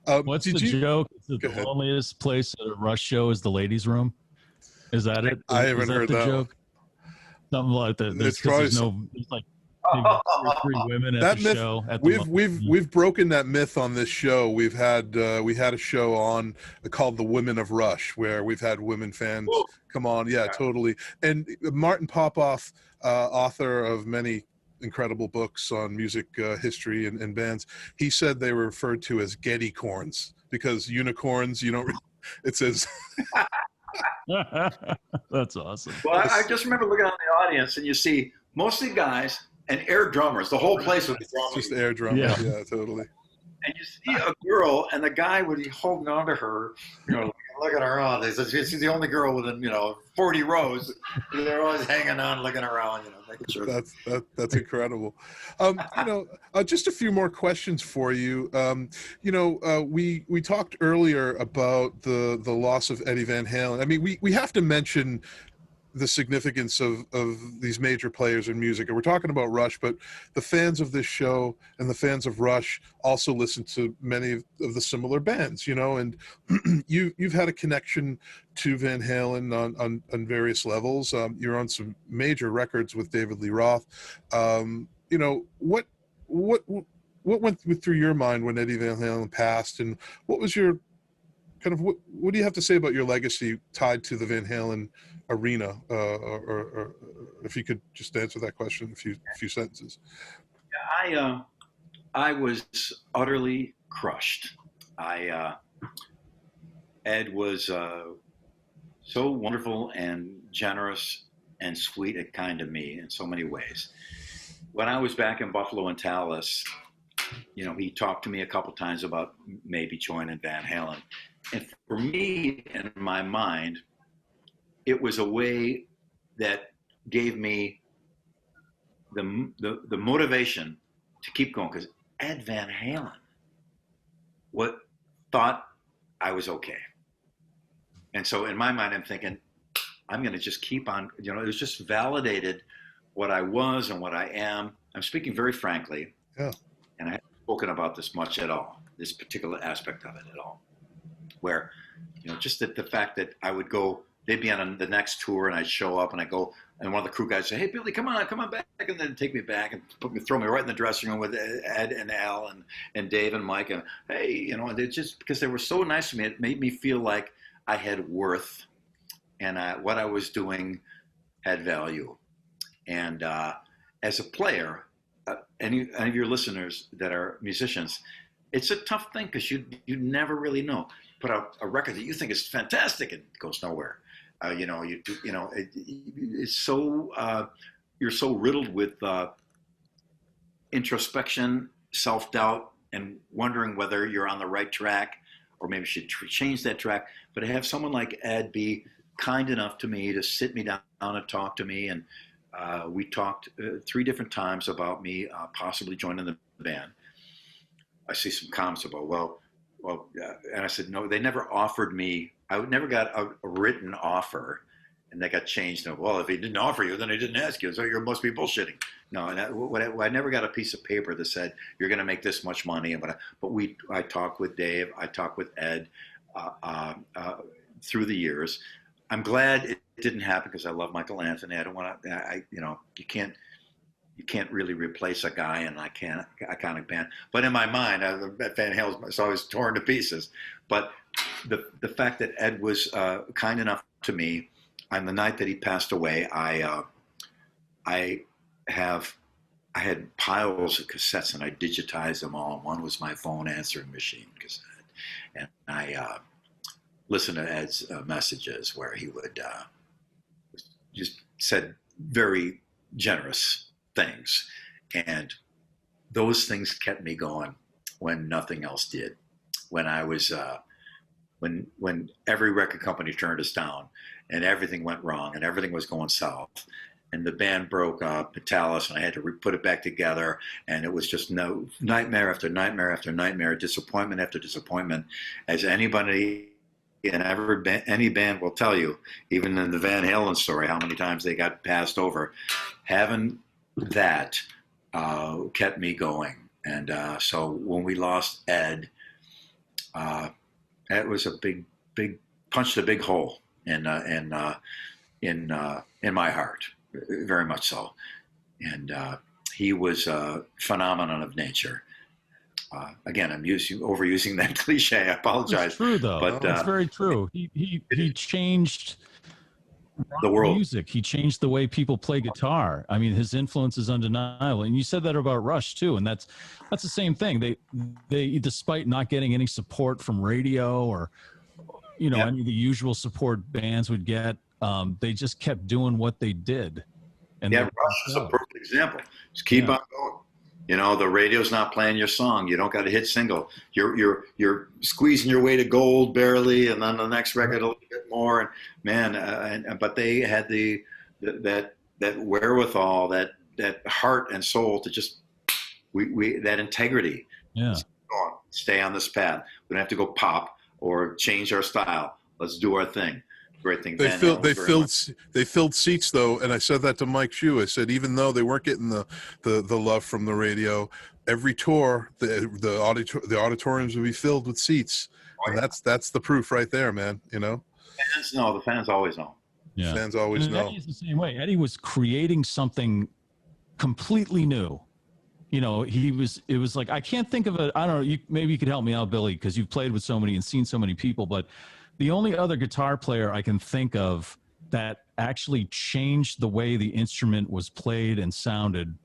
What's the joke? Is it the loneliest place at a Rush show is the ladies' room? Is that it? I haven't heard that joke. Something like that. There's like maybe 2 or 3 women at that the myth, show. We've broken that myth on this show. We had a show on called The Women of Rush, where we've had women fans come on. Yeah, totally. And Martin Popoff, author of many incredible books on music history and bands, he said they were referred to as Getty corns because unicorns, you don't. It says. That's awesome. Well, I just remember looking out in the audience, and you see mostly guys and air drummers. The whole place would be drumming. Just air drummers. Yeah, totally. And you see a girl, and the guy would be holding on to her, looking around. She's the only girl within 40 rows. They're always hanging on, looking around, making sure. That's incredible. Just a few more questions for you. We talked earlier about the loss of Eddie Van Halen. I mean, we have to mention the significance of these major players in music. And we're talking about Rush, but the fans of this show and the fans of Rush also listen to many of the similar bands, and you've had a connection to Van Halen on various levels. You're on some major records with David Lee Roth. What went through your mind when Eddie Van Halen passed, and what was your what do you have to say about your legacy tied to the Van Halen arena, or if you could just answer that question in a few sentences. I was utterly crushed. Ed was so wonderful and generous and sweet and kind to me in so many ways. When I was back in Buffalo and Talas, he talked to me a couple times about maybe joining Van Halen. And for me, in my mind, it was a way that gave me the motivation to keep going, because Ed Van Halen thought I was okay. And so in my mind, I'm thinking, I'm going to just keep on, it was just validated what I was and what I am. I'm speaking very frankly. Yeah. And I haven't spoken about this much at all, this particular aspect of it at all, where, just the fact that I would go, they'd be on the next tour and I'd show up and I go, and one of the crew guys say, hey, Billy, come on back. And then take me back and throw me right in the dressing room with Ed and Al and Dave and Mike. And hey, they just, because they were so nice to me, it made me feel like I had worth and what I was doing had value. And as a player, any of your listeners that are musicians, it's a tough thing because you never really know. Put out a record that you think is fantastic and it goes nowhere. It's so you're so riddled with introspection, self-doubt, and wondering whether you're on the right track or maybe should change that track. But to have someone like Ed be kind enough to me to sit me down and talk to me, and we talked 3 different times about me possibly joining the band. I see some comments about, well, and I said, no, they never offered me. I never got a written offer, and that got changed. Well, if he didn't offer you, then he didn't ask you. So you must be bullshitting. No, and I never got a piece of paper that said you're going to make this much money. But I talked with Dave. I talked with Ed through the years. I'm glad it didn't happen because I love Michael Anthony. I don't want to. You can't really replace a guy in a iconic band. But in my mind, Van Halen's always torn to pieces. But the fact that Ed was kind enough to me, on the night that he passed away, I had piles of cassettes and I digitized them all. One was my phone answering machine cassette, and I listened to Ed's messages where he would just said very generous things, and those things kept me going when nothing else did. When I was when every record company turned us down and everything went wrong and everything was going south, and the band broke up at Talas, and I had to put it back together, and it was just nightmare after nightmare after nightmare, disappointment after disappointment, as anybody in any band will tell you, even in the Van Halen story, how many times they got passed over. Having that kept me going. And so when we lost Ed, it was a big punched a big hole in my heart, very much so. And he was a phenomenon of nature. Again, I'm overusing that cliche. I apologize. It's true, though. But it's very true. He changed the world. Music. He changed the way people play guitar. I mean, his influence is undeniable. And you said that about Rush too, and that's the same thing. They despite not getting any support from radio or any of the usual support bands would get, they just kept doing what they did. And Rush is a perfect example. Just keep on going. The radio's not playing your song. You don't got a hit single. You're squeezing your way to gold barely, and then the next record a little bit more. And man, but they had that wherewithal, that heart and soul to just that integrity. Yeah. Stay on this path. We don't have to go pop or change our style. Let's do our thing. Great thing. They filled seats though, and I said that to Mike Hsu. I said even though they weren't getting the love from the radio, every tour the auditoriums would be filled with seats, and that's the proof right there, man. Fans know. The fans always know. Yeah, fans always know. Eddie's the same way. Eddie was creating something completely new. It was like, I can't think of it. I don't know. Maybe you could help me out, Billy, because you've played with so many and seen so many people, but the only other guitar player I can think of that actually changed the way the instrument was played and sounded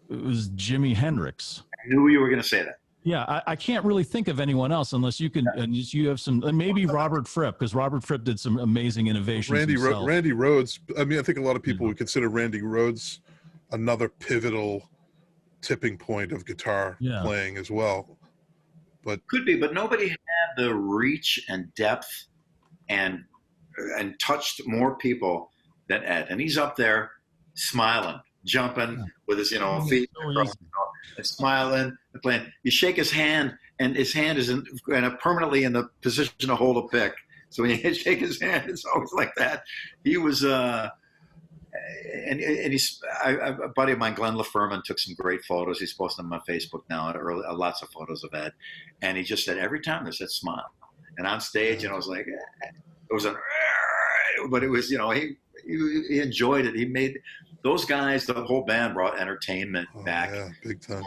was Jimi Hendrix. I knew you were going to say that. Yeah, I can't really think of anyone else unless you can. And you have some, maybe Robert Fripp, because Robert Fripp did some amazing innovations. Randy Rhoads. I mean, I think a lot of people would consider Randy Rhoads another pivotal tipping point of guitar playing as well. But could be, but nobody had the reach and depth and touched more people than Ed. And he's up there smiling, jumping with his feet across, and smiling and playing. You shake his hand, and his hand is permanently in the position to hold a pick. So when you shake his hand, it's always like that. He was and he's a buddy of mine, Glenn LaFerman, took some great photos. He's posting them on Facebook now, lots of photos of Ed. And he just said every time there's that smile. And on stage, it was like, it was but it was, he enjoyed it. He made those guys, the whole band brought entertainment back. Yeah, big time.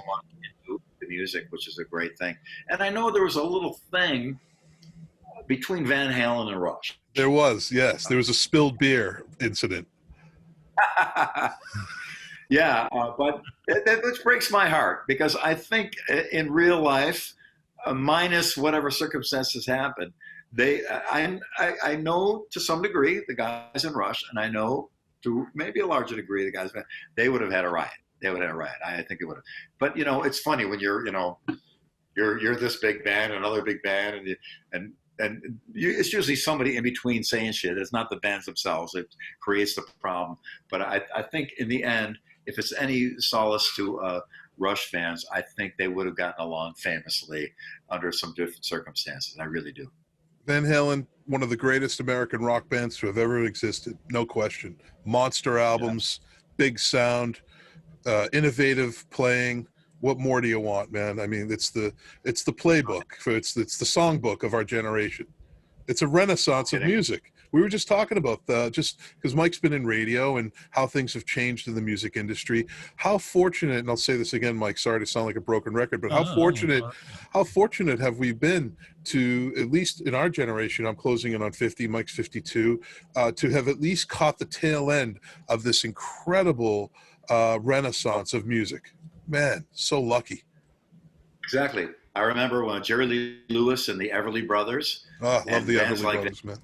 Into the music, which is a great thing. And I know there was a little thing between Van Halen and Rush. There was, yes. There was a spilled beer incident. But that breaks my heart, because I think in real life, minus whatever circumstances happen, I know to some degree the guys in Rush, and I know to maybe a larger degree the guys, they would have had a riot. I think they would have. But it's funny when you're this big band, another big band, and it's usually somebody in between saying shit. It's not the bands themselves. It creates the problem. But I think in the end, if it's any solace to Rush fans, I think they would have gotten along famously under some different circumstances. I really do. Van Halen, one of the greatest American rock bands to have ever existed, no question. Monster albums, big sound, innovative playing. What more do you want, man? I mean, it's the playbook. It's the songbook of our generation. It's a renaissance of music. We were just talking about just because Mike's been in radio and how things have changed in the music industry. How fortunate, and I'll say this again, Mike, sorry to sound like a broken record, but how fortunate have we been to, at least in our generation, I'm closing in on 50, Mike's 52, to have at least caught the tail end of this incredible renaissance of music. Man, so lucky. Exactly. I remember when Jerry Lee Lewis and the Everly Brothers. Oh, I love the Everly Brothers, man.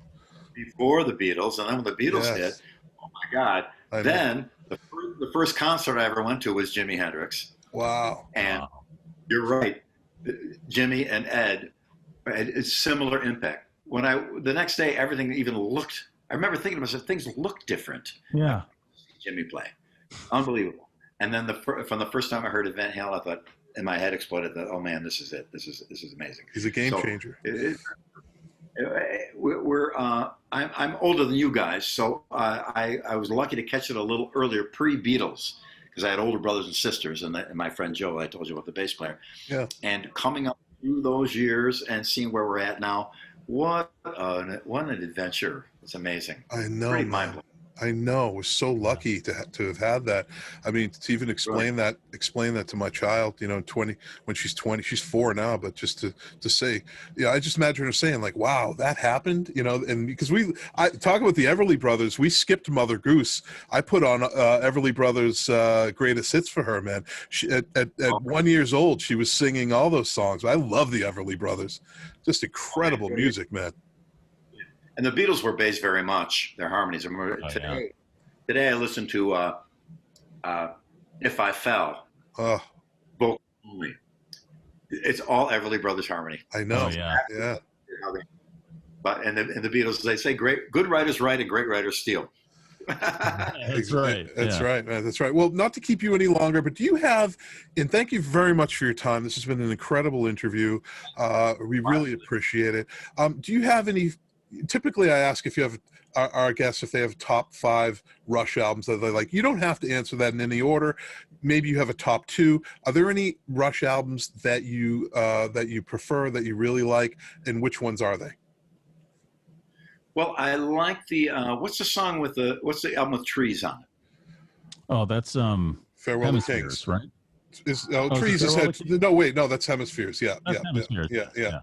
Before the Beatles, and then when the Beatles hit, oh my God. Then the first concert I ever went to was Jimi Hendrix. Wow. And you're right. Jimmy and Ed had a similar impact. The next day, everything even looked, I remember thinking to myself, things looked different. Yeah. Jimmy play. Unbelievable. And then from the first time I heard Van Halen, I thought, and my head exploded. That, oh man, this is it. This is amazing. He's a game changer. I'm older than you guys, so I was lucky to catch it a little earlier, pre-Beatles, because I had older brothers and sisters, and my friend Joe, I told you about the bass player. Yeah. And coming up through those years and seeing where we're at now, what an adventure! It's amazing. I know, pretty man. mind-blowing. I know. We're so lucky to have had that. I mean, to even explain that to my child, you know, when she's 20, she's 4 now, but just to say, yeah, I just imagine her saying like, wow, that happened, you know, and because I talk about the Everly Brothers, we skipped Mother Goose. I put on Everly Brothers greatest hits for her, man. She, at 1 year old, she was singing all those songs. I love the Everly Brothers. Just incredible music, man. And the Beatles were based very much their harmonies. Today I listened to "If I Fell," vocal only. It's all Everly Brothers harmony. I know. Oh, yeah. But and the Beatles, they say, good writers write and great writers steal. That's right. That's right, man. That's right. Well, not to keep you any longer, but do you have, and thank you very much for your time. This has been an incredible interview. We really appreciate it. Do you have any? Typically, I ask if you have our guests if they have top 5 Rush albums that they like. You don't have to answer that in any order. Maybe you have a top 2. Are there any Rush albums that you prefer, that you really like, and which ones are they? Well, I like the what's the album with trees on it? Oh, that's Farewell to Kings, right? Trees is that's Hemispheres. Yeah. Hemispheres. Yeah.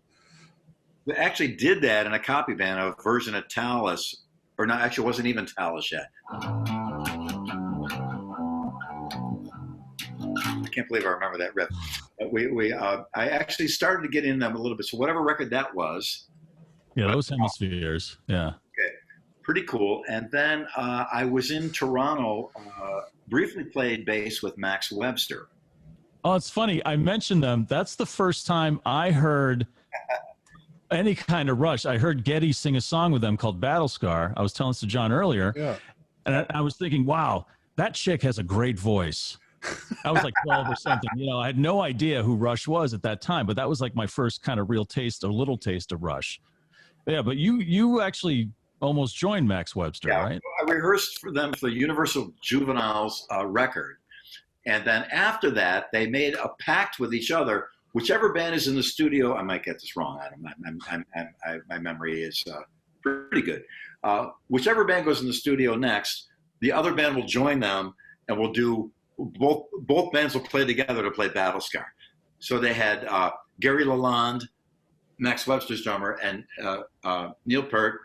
We actually did that in a copy band, a version of Talas, or not, actually it wasn't even Talas yet. I can't believe I remember that riff. But I actually started to get in them a little bit. So whatever record that was. Yeah, those Hemispheres. Yeah. Okay. Pretty cool. And then I was in Toronto, briefly played bass with Max Webster. Oh, it's funny. I mentioned them. That's the first time I heard any kind of Rush. I heard Geddy sing a song with them called Battle Scar. I was telling this to John earlier. Yeah. And I was thinking, wow, that chick has a great voice. I was like 12 or something. You know, I had no idea who Rush was at that time, but that was like my first kind of real taste, a little taste of Rush. Yeah, but you actually almost joined Max Webster, right? I rehearsed for them for the Universal Juveniles record. And then after that, they made a pact with each other. Whichever band is in the studio, I might get this wrong. My memory is pretty good. Whichever band goes in the studio next, the other band will join them, and we'll do both bands will play together to play Battle Scar. So they had Gary Lalonde, Max Webster's drummer, and Neil Peart,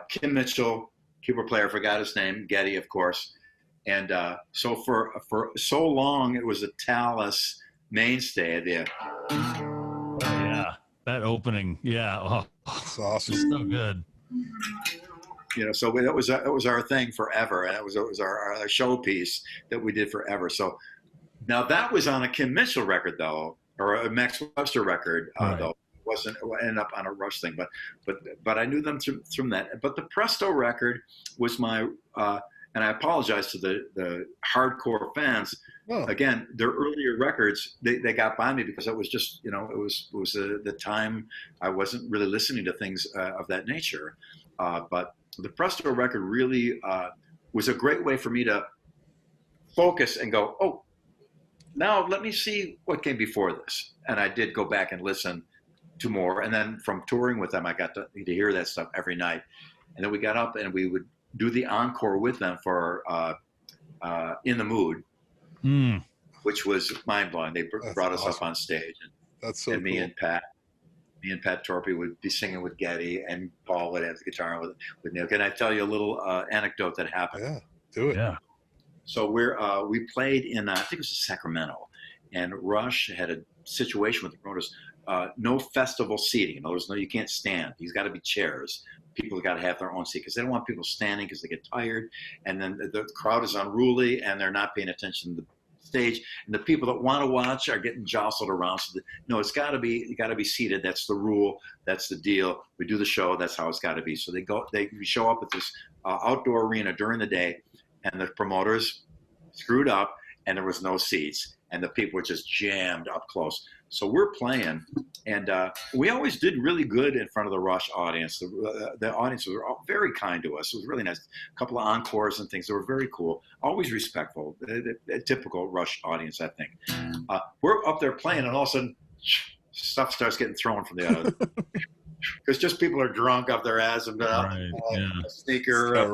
Kim Mitchell, keyboard player, forgot his name, Geddy, of course. And so for so long, it was a Talas mainstay there. Oh, yeah, that opening, yeah, oh, it's awesome, it's so good. You know, so that was our thing forever, and it was our showpiece that we did forever. So now that was on a Kim Mitchell record though, or a Max Webster record though. It ended up on a Rush thing, but I knew them from that. But the Presto record was my. And I apologize to the hardcore fans. Oh. Again, their earlier records, they got by me because it was just, you know, it was the time I wasn't really listening to things of that nature. But the Presto record really was a great way for me to focus and go, oh, now let me see what came before this. And I did go back and listen to more. And then from touring with them, I got to hear that stuff every night. And then we got up and we would do the encore with them for In the Mood, which was mind-blowing. They brought us up on stage. That's so and me cool. and Pat Torpy would be singing with Geddy, and Paul would have the guitar with Neil. Can I tell you a little anecdote that happened? Yeah, do it. Yeah. So we played in, I think it was Sacramento, and Rush had a situation with the promoters, no festival seating. In other words, no, you can't stand. These got to be chairs. People have got to have their own seat because they don't want people standing because they get tired, and then the crowd is unruly and they're not paying attention to the stage, and the people that want to watch are getting jostled around. So no, you got to be seated. That's the rule. That's the deal. We do the show. That's how it's got to be. So we show up at this outdoor arena during the day, and the promoters screwed up, and there was no seats, and the people were just jammed up close. So we're playing, and we always did really good in front of the Rush audience. The audience was all very kind to us. It was really nice. A couple of encores and things. They were very cool. Always respectful. A typical Rush audience, I think. We're up there playing, and all of a sudden, stuff starts getting thrown from the other. Because just people are drunk off their ass and a sneaker.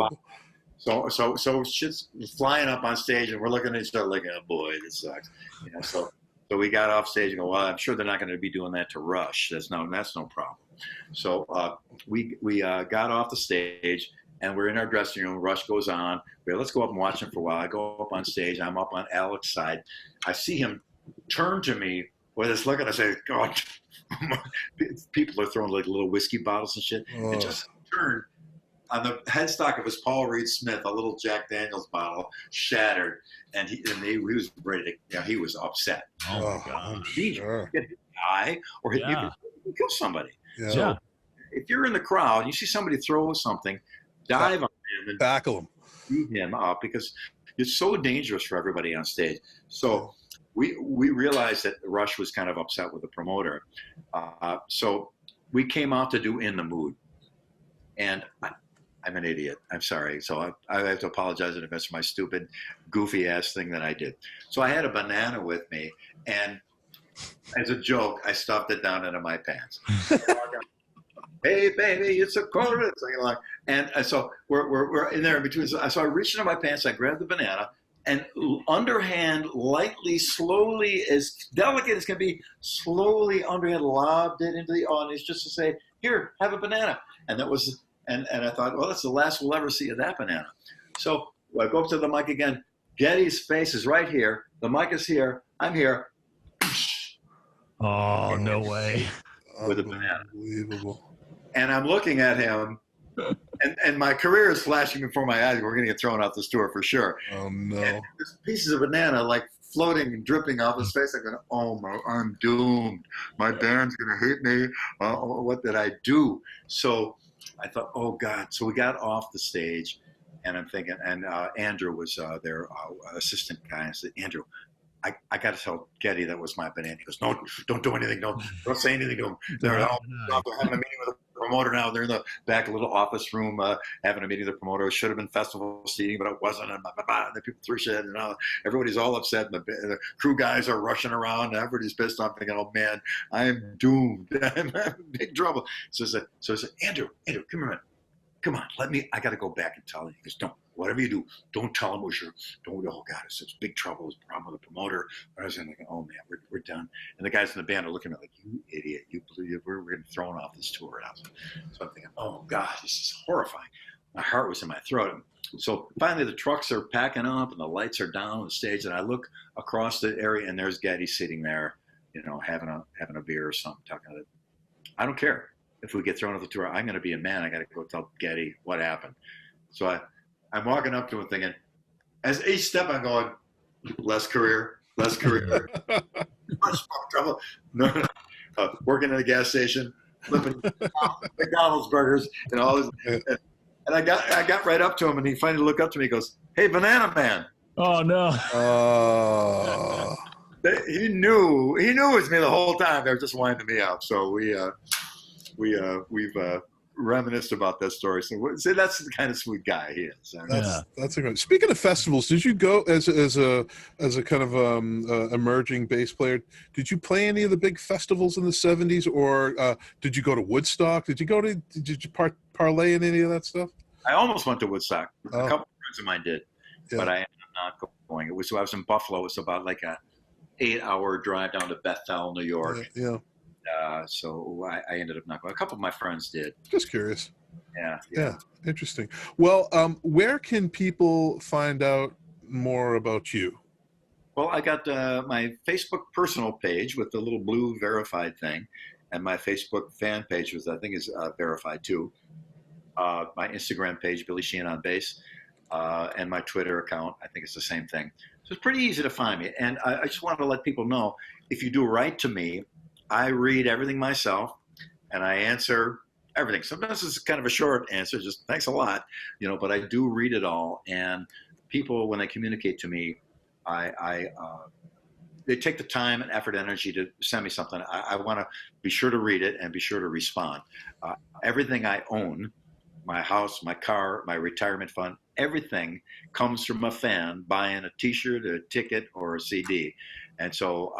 So shit's flying up on stage, and we're looking at each other like, oh boy, this sucks. So we got off stage and go, well, I'm sure they're not going to be doing that to Rush. That's no problem. So we got off the stage, and we're in our dressing room. Rush goes on. Let's go up and watch him for a while. I go up on stage. I'm up on Alex's side. I see him turn to me with this look, and I say, God, people are throwing like little whiskey bottles and shit. Oh. And just turned on the headstock of his Paul Reed Smith, a little Jack Daniels bottle shattered, and he was ready to. He was upset. Oh my God! He could die or he could kill somebody. Yeah. So if you're in the crowd, you see somebody throw something, dive on him and Tackle him. beat him up, because it's so dangerous for everybody on stage. So we realized that Rush was kind of upset with the promoter. So we came out to do In the Mood. And I'm an idiot. I'm sorry. So I have to apologize in advance for my stupid, goofy-ass thing that I did. So I had a banana with me, and as a joke, I stuffed it down into my pants. Hey, baby, it's a chorus. And so we're in there in between. So I reached into my pants, I grabbed the banana, and underhand, lightly, slowly, as delicate as can be, slowly underhand lobbed it into the audience just to say, here, have a banana. And that was, and I thought, well, that's the last we'll ever see of that banana. So I go up to the mic again. Geddy's face is right here. The mic is here. I'm here. Oh, no way. With a banana. Unbelievable. And I'm looking at him, and my career is flashing before my eyes. We're going to get thrown off this tour for sure. Oh, no. And there's pieces of banana like floating and dripping off his face. I'm going, oh, I'm doomed. My band's going to hate me. What did I do? So I thought, oh, God. So we got off the stage, and I'm thinking, and Andrew was their assistant guy. I said, Andrew, I got to tell Geddy that was my banana. He goes, no, don't do anything. Don't say anything to him. They're having a meeting with the promoter now. They're in the back little office room having a meeting with the promoter. It should have been festival seating, but it wasn't. And the people threw shit, and everybody's all upset. And the crew guys are rushing around. And everybody's pissed off, thinking, oh, man, I am doomed. I'm in big trouble. So I said, Andrew, come here a minute. Come on, I got to go back and tell him. He goes, don't. Whatever you do, don't tell him oh God, it's big trouble, it's a problem with the promoter. I was thinking, oh man, we're done. And the guys in the band are looking at me like, you idiot, we're getting thrown off this tour now. So I'm thinking, oh God, this is horrifying. My heart was in my throat. So finally the trucks are packing up and the lights are down on the stage, and I look across the area and there's Geddy sitting there, having a beer or something, talking to it. I don't care if we get thrown off the tour. I'm going to be a man. I got to go tell Geddy what happened. So I'm walking up to him thinking, as each step I'm going, less career. Much trouble. No. Working at a gas station, flipping McDonald's burgers, and all this. And I got right up to him, and he finally looked up to me. He goes, "Hey, Banana Man." Oh no. He knew it was me the whole time. They were just winding me up. So we've reminisced about that story. So that's the kind of sweet guy he is. That's a good. Speaking of festivals, did you go as a kind of emerging bass player? Did you play any of the big festivals in the '70s, or did you go to Woodstock? Did you parlay in any of that stuff? I almost went to Woodstock. A couple of friends of mine did, but I ended up not going. I was in Buffalo. It was about like a 8-hour drive down to Bethel, New York. Yeah. So I ended up not going. A couple of my friends did. Just curious. Yeah. Interesting. Well, where can people find out more about you? Well, I got my Facebook personal page with the little blue verified thing, and my Facebook fan page, which I think is verified too. My Instagram page, Billy Sheehan on bass, and my Twitter account, I think it's the same thing. So it's pretty easy to find me. And I just wanted to let people know, if you do write to me, I read everything myself, and I answer everything. Sometimes it's kind of a short answer, just thanks a lot, but I do read it all. And people, when they communicate to me, they take the time and effort, energy to send me something. I want to be sure to read it and be sure to respond. Everything I own, my house, my car, my retirement fund, everything comes from a fan buying a T-shirt, a ticket, or a CD. And so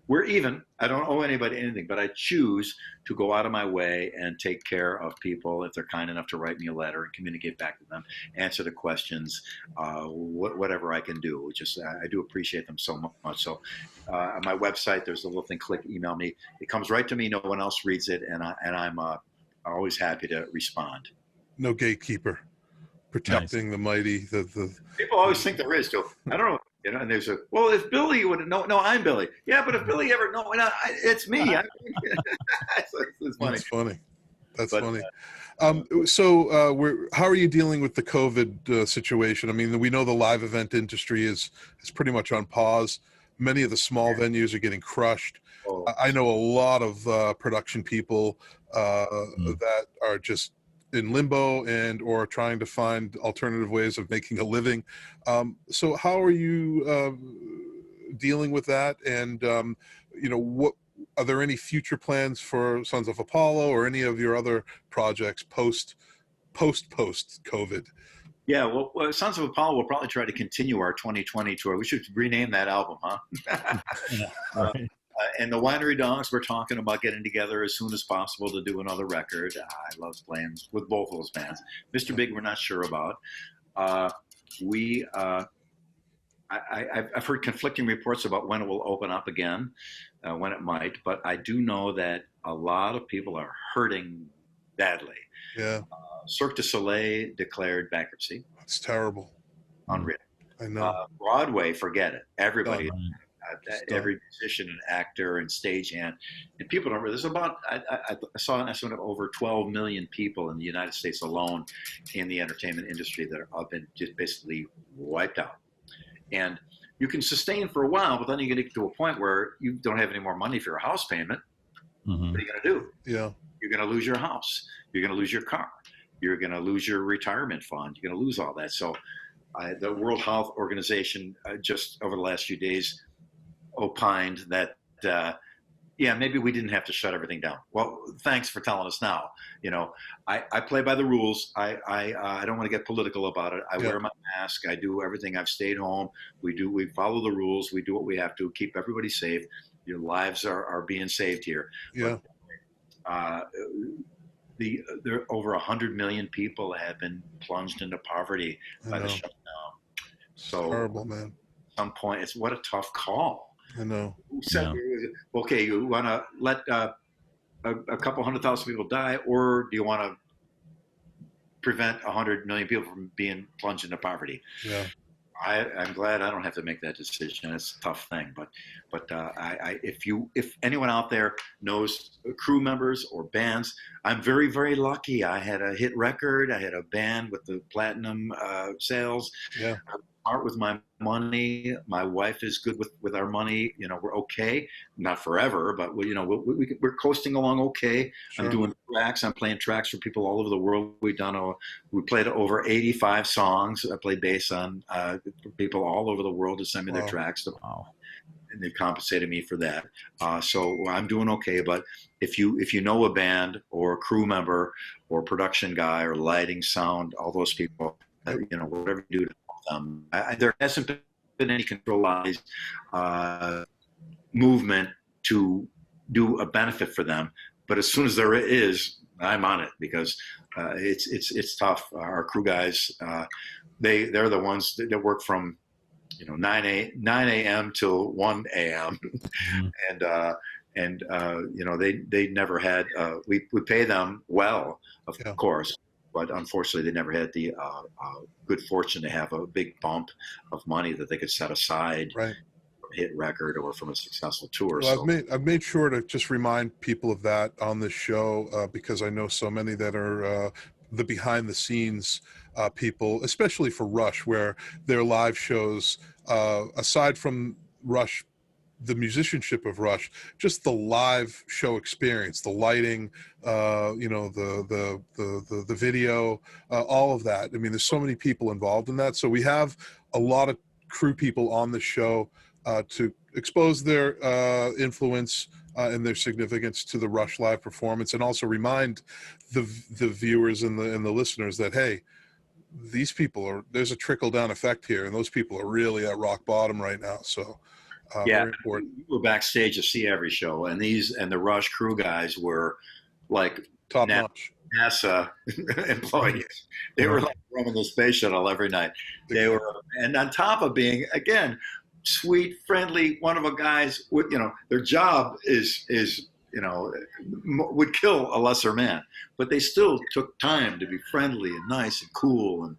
we're even. I don't owe anybody anything, but I choose to go out of my way and take care of people if they're kind enough to write me a letter and communicate back to them, answer the questions, whatever I can do. Just I do appreciate them so much. So on my website, there's a little thing, click email me. It comes right to me. No one else reads it, and I'm always happy to respond. No gatekeeper protecting the mighty. The people always think there is, too. I don't know. You know, and there's a, well, if Billy would no, I'm Billy. Yeah, but if Billy ever, it's me. It's funny. That's funny. That's funny. So how are you dealing with the COVID situation? I mean, we know the live event industry is pretty much on pause. Many of the small venues are getting crushed. I know a lot of production people that are just in limbo and or trying to find alternative ways of making a living. So how are you dealing with that? And what are there any future plans for Sons of Apollo or any of your other projects post COVID? Yeah, well, Sons of Apollo will probably try to continue our 2020 tour. We should rename that album, huh? Right. And the Winery Dogs, we're talking about getting together as soon as possible to do another record. I love playing with both those bands. Mr. Big, we're not sure about. I've heard conflicting reports about when it will open up again, when it might. But I do know that a lot of people are hurting badly. Yeah. Cirque du Soleil declared bankruptcy. It's terrible. Unreal. I know. Broadway, forget it. Everybody. Every musician and actor and stagehand, and people don't really. There's about I saw an estimate of over 12 million people in the United States alone in the entertainment industry that have been just basically wiped out. And you can sustain for a while, but then you get to a point where you don't have any more money for your house payment. Mm-hmm. What are you going to do? Yeah, you're going to lose your house. You're going to lose your car. You're going to lose your retirement fund. You're going to lose all that. So, the World Health Organization just over the last few days opined that maybe we didn't have to shut everything down. Well, thanks for telling us now. I play by the rules. I don't want to get political about it. I wear my mask. I do everything. I've stayed home. We follow the rules. We do what we have to keep everybody safe. Your lives are being saved here. Yeah. But, there are over 100 million people have been plunged into poverty by the shutdown. So terrible, man. At some point, it's what a tough call. I know. Who said, okay, you want to let a couple 100,000 people die, or do you want to prevent 100 million people from being plunged into poverty? Yeah. I'm glad I don't have to make that decision. It's a tough thing, but if anyone out there knows crew members or bands, I'm very, very lucky. I had a hit record. I had a band with the platinum sales. Yeah. Part with my money. My wife is good with our money. We're okay. Not forever, but we're coasting along okay. Sure. I'm doing tracks. I'm playing tracks for people all over the world. We played over 85 songs. I played bass on people all over the world to send me their tracks. And they compensated me for that. So I'm doing okay. But if you know a band or a crew member or production guy or lighting, sound, all those people, whatever you do to there hasn't been any controlled movement to do a benefit for them, but as soon as there is, I'm on it because it's tough. Our crew guys, they're the ones that work from 9 a.m. till 1 a.m. and they never had. We pay them well, of course. But unfortunately, they never had the good fortune to have a big bump of money that they could set aside from a hit record or from a successful tour. Well, I've made sure to just remind people of that on this show because I know so many that are the behind the scenes people, especially for Rush, where their live shows, aside from Rush the musicianship of Rush, just the live show experience, the lighting, you know, the video, all of that. I mean, there's so many people involved in that. So we have a lot of crew people on the show to expose their influence and their significance to the Rush live performance, and also remind the viewers and the listeners that, hey, these people there's a trickle down effect here, and those people are really at rock bottom right now. So very important. We were backstage to see every show, and the Rush crew guys were like top notch NASA employees. They were like running the space shuttle every night. They were, and on top of being, again, sweet, friendly, one of the guys would, you know, their job is you know, would kill a lesser man, but they still took time to be friendly and nice and cool. And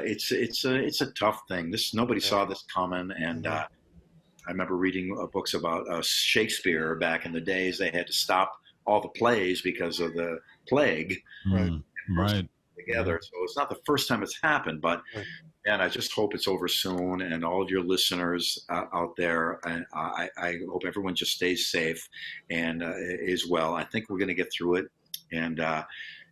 it's a tough thing. Nobody saw this coming. And I remember reading books about Shakespeare back in the days. They had to stop all the plays because of the plague. Right. Together. So it's not the first time it's happened, but and I just hope it's over soon. And all of your listeners out there, and I hope everyone just stays safe and is well. I think we're going to get through it, and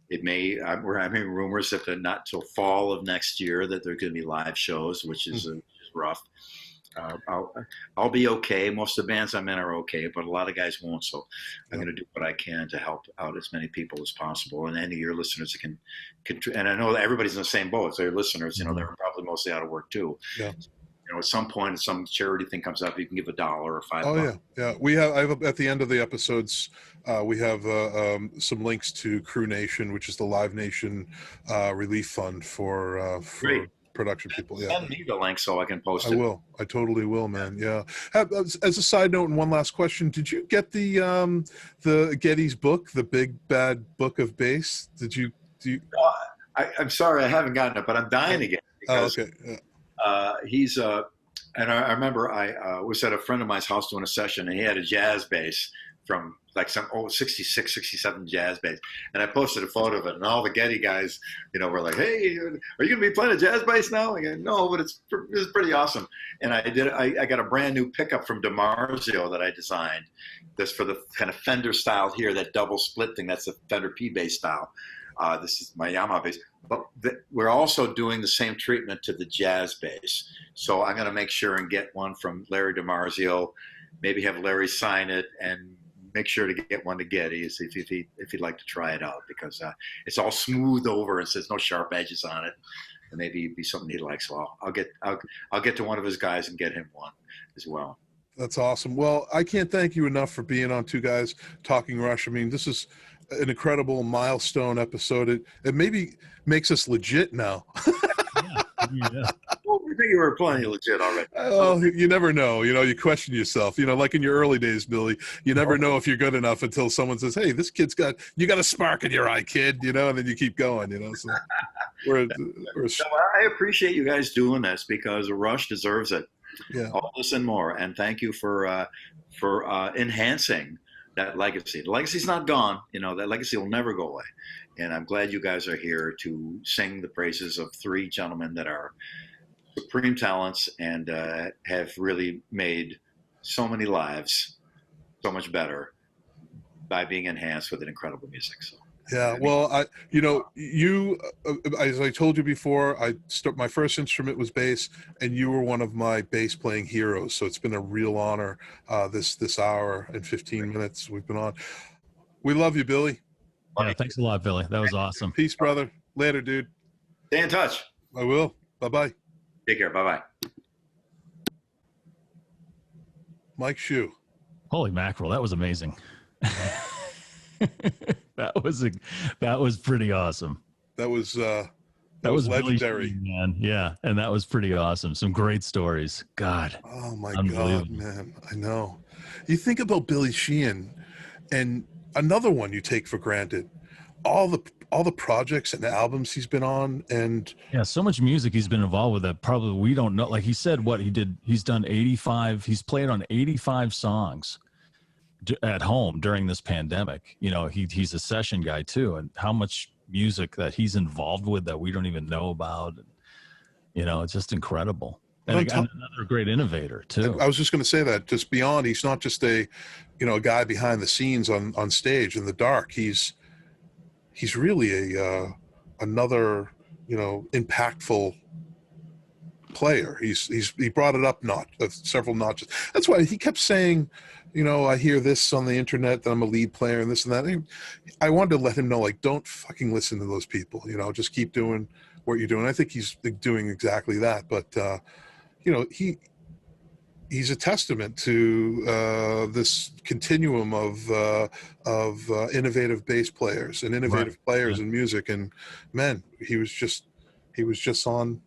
it may. I'm hearing rumors that not till fall of next year that there are going to be live shows, which is rough. I'll be okay. Most of the bands I'm in are okay, but a lot of guys won't. So I'm going to do what I can to help out as many people as possible. And any of your listeners can and I know that everybody's in the same boat. So your listeners, you know, they're probably mostly out of work too. Yeah. You know, at some point, some charity thing comes up, you can give $1 or $5. Oh yeah. We have at the end of the episodes, we have some links to Crew Nation, which is the Live Nation relief fund for production people. Yeah, send me the link so I can post it. I will. I totally will, man. Yeah. As a side note, and one last question: did you get the Geddes book, the Big Bad Book of Bass? Did you? I'm sorry, I haven't gotten it, but I'm dying to get it because okay. Yeah. He's and I remember I was at a friend of mine's house doing a session, and he had a jazz bass from like some old 66, 67 jazz bass. And I posted a photo of it, and all the Getty guys, you know, were like, hey, are you going to be playing a jazz bass now? I go, no, but it's pretty awesome. And I got a brand new pickup from DiMarzio that I designed. This for the kind of Fender style here, that double split thing. That's the Fender P bass style. This is my Yamaha bass. But we're also doing the same treatment to the jazz bass. So I'm going to make sure and get one from Larry DiMarzio, maybe have Larry sign it, and make sure to get one to Geddy if he'd like to try it out, because it's all smoothed over and says no sharp edges on it, and maybe it'd be something he'd like. So I'll get to one of his guys and get him one as well. That's awesome. Well, I can't thank you enough for being on Two Guys Talking Rush. I mean, this is an incredible milestone episode. It maybe makes us legit now. Yeah. Well, we think you were plenty legit already. Oh, you never know. You know, you question yourself. You know, like in your early days, Billy, you never know if you're good enough until someone says, hey, this kid's got a spark in your eye, kid, you know, and then you keep going, you know. So So I appreciate you guys doing this, because Rush deserves it. Yeah. All this and more. And thank you for enhancing that legacy. The legacy's not gone. You know, that legacy will never go away. And I'm glad you guys are here to sing the praises of three gentlemen that are supreme talents and have really made so many lives so much better by being enhanced with an incredible music. So. Yeah, well, as I told you before, my first instrument was bass, and you were one of my bass playing heroes. So it's been a real honor. This hour and 15 minutes we've been on. We love you, Billy. Yeah, thanks a lot, Billy. That was awesome. Peace, brother. Later, dude. Stay in touch. I will. Bye-bye. Take care. Bye-bye. Mike Hsu. Holy mackerel, that was amazing. That was pretty awesome. That was Billy legendary, Sheehan, man. Yeah, and that was pretty awesome. Some great stories. God. Oh my God, man. I know. You think about Billy Sheehan, and another one you take for granted. All the projects and the albums he's been on, and yeah, so much music he's been involved with that probably we don't know. Like he said, he's done 85. He's played on 85 songs at home during this pandemic. You know, he's a session guy too, and how much music that he's involved with that we don't even know about. You know, it's just incredible. and another great innovator too. I was just going to say that, just beyond, he's not just a guy behind the scenes on stage in the dark. He's really another impactful player. He brought it up several notches. That's why he kept saying, I hear this on the internet that I'm a lead player and this and that. And I wanted to let him know, like, don't fucking listen to those people. Just keep doing what you're doing. I think he's doing exactly that. But he's a testament to this continuum of innovative bass players and innovative players in music. And man, he was just on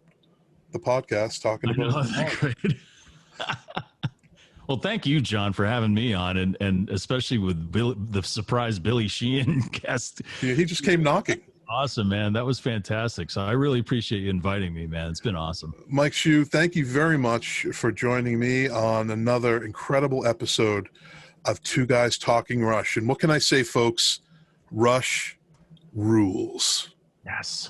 the podcast talking about it. Well, thank you, John, for having me on, and especially with the surprise Billy Sheehan guest. Yeah, he just came knocking. Awesome, man. That was fantastic. So I really appreciate you inviting me, man. It's been awesome. Mike Hsu, thank you very much for joining me on another incredible episode of Two Guys Talking Rush. And what can I say, folks? Rush rules. Yes.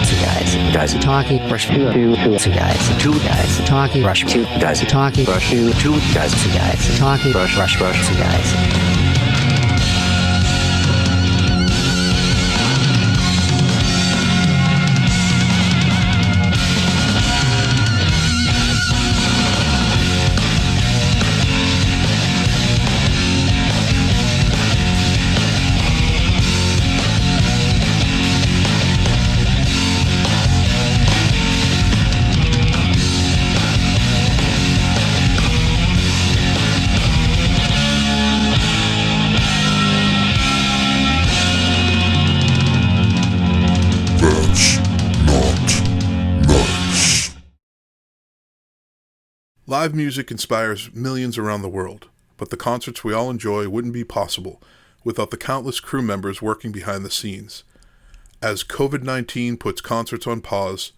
Two guys talking rush. Two guys talking rush. Two guys talking rush. Two guys talking rush. Two guys. Live music inspires millions around the world, but the concerts we all enjoy wouldn't be possible without the countless crew members working behind the scenes. As COVID-19 puts concerts on pause,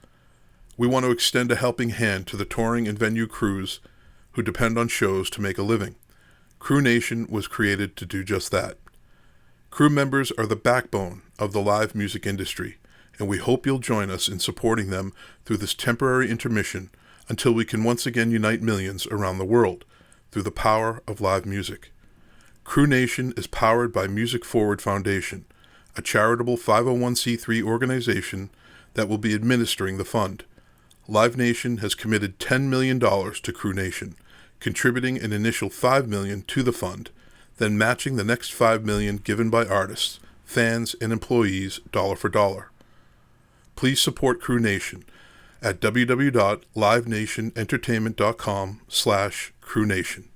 we want to extend a helping hand to the touring and venue crews who depend on shows to make a living. Crew Nation was created to do just that. Crew members are the backbone of the live music industry, and we hope you'll join us in supporting them through this temporary intermission until we can once again unite millions around the world through the power of live music. Crew Nation is powered by Music Forward Foundation, a charitable 501c3 organization that will be administering the fund. Live Nation has committed $10 million to Crew Nation, contributing an initial $5 million to the fund, then matching the next $5 million given by artists, fans, and employees dollar for dollar. Please support Crew Nation at www.livenationentertainment.com/Crew Nation.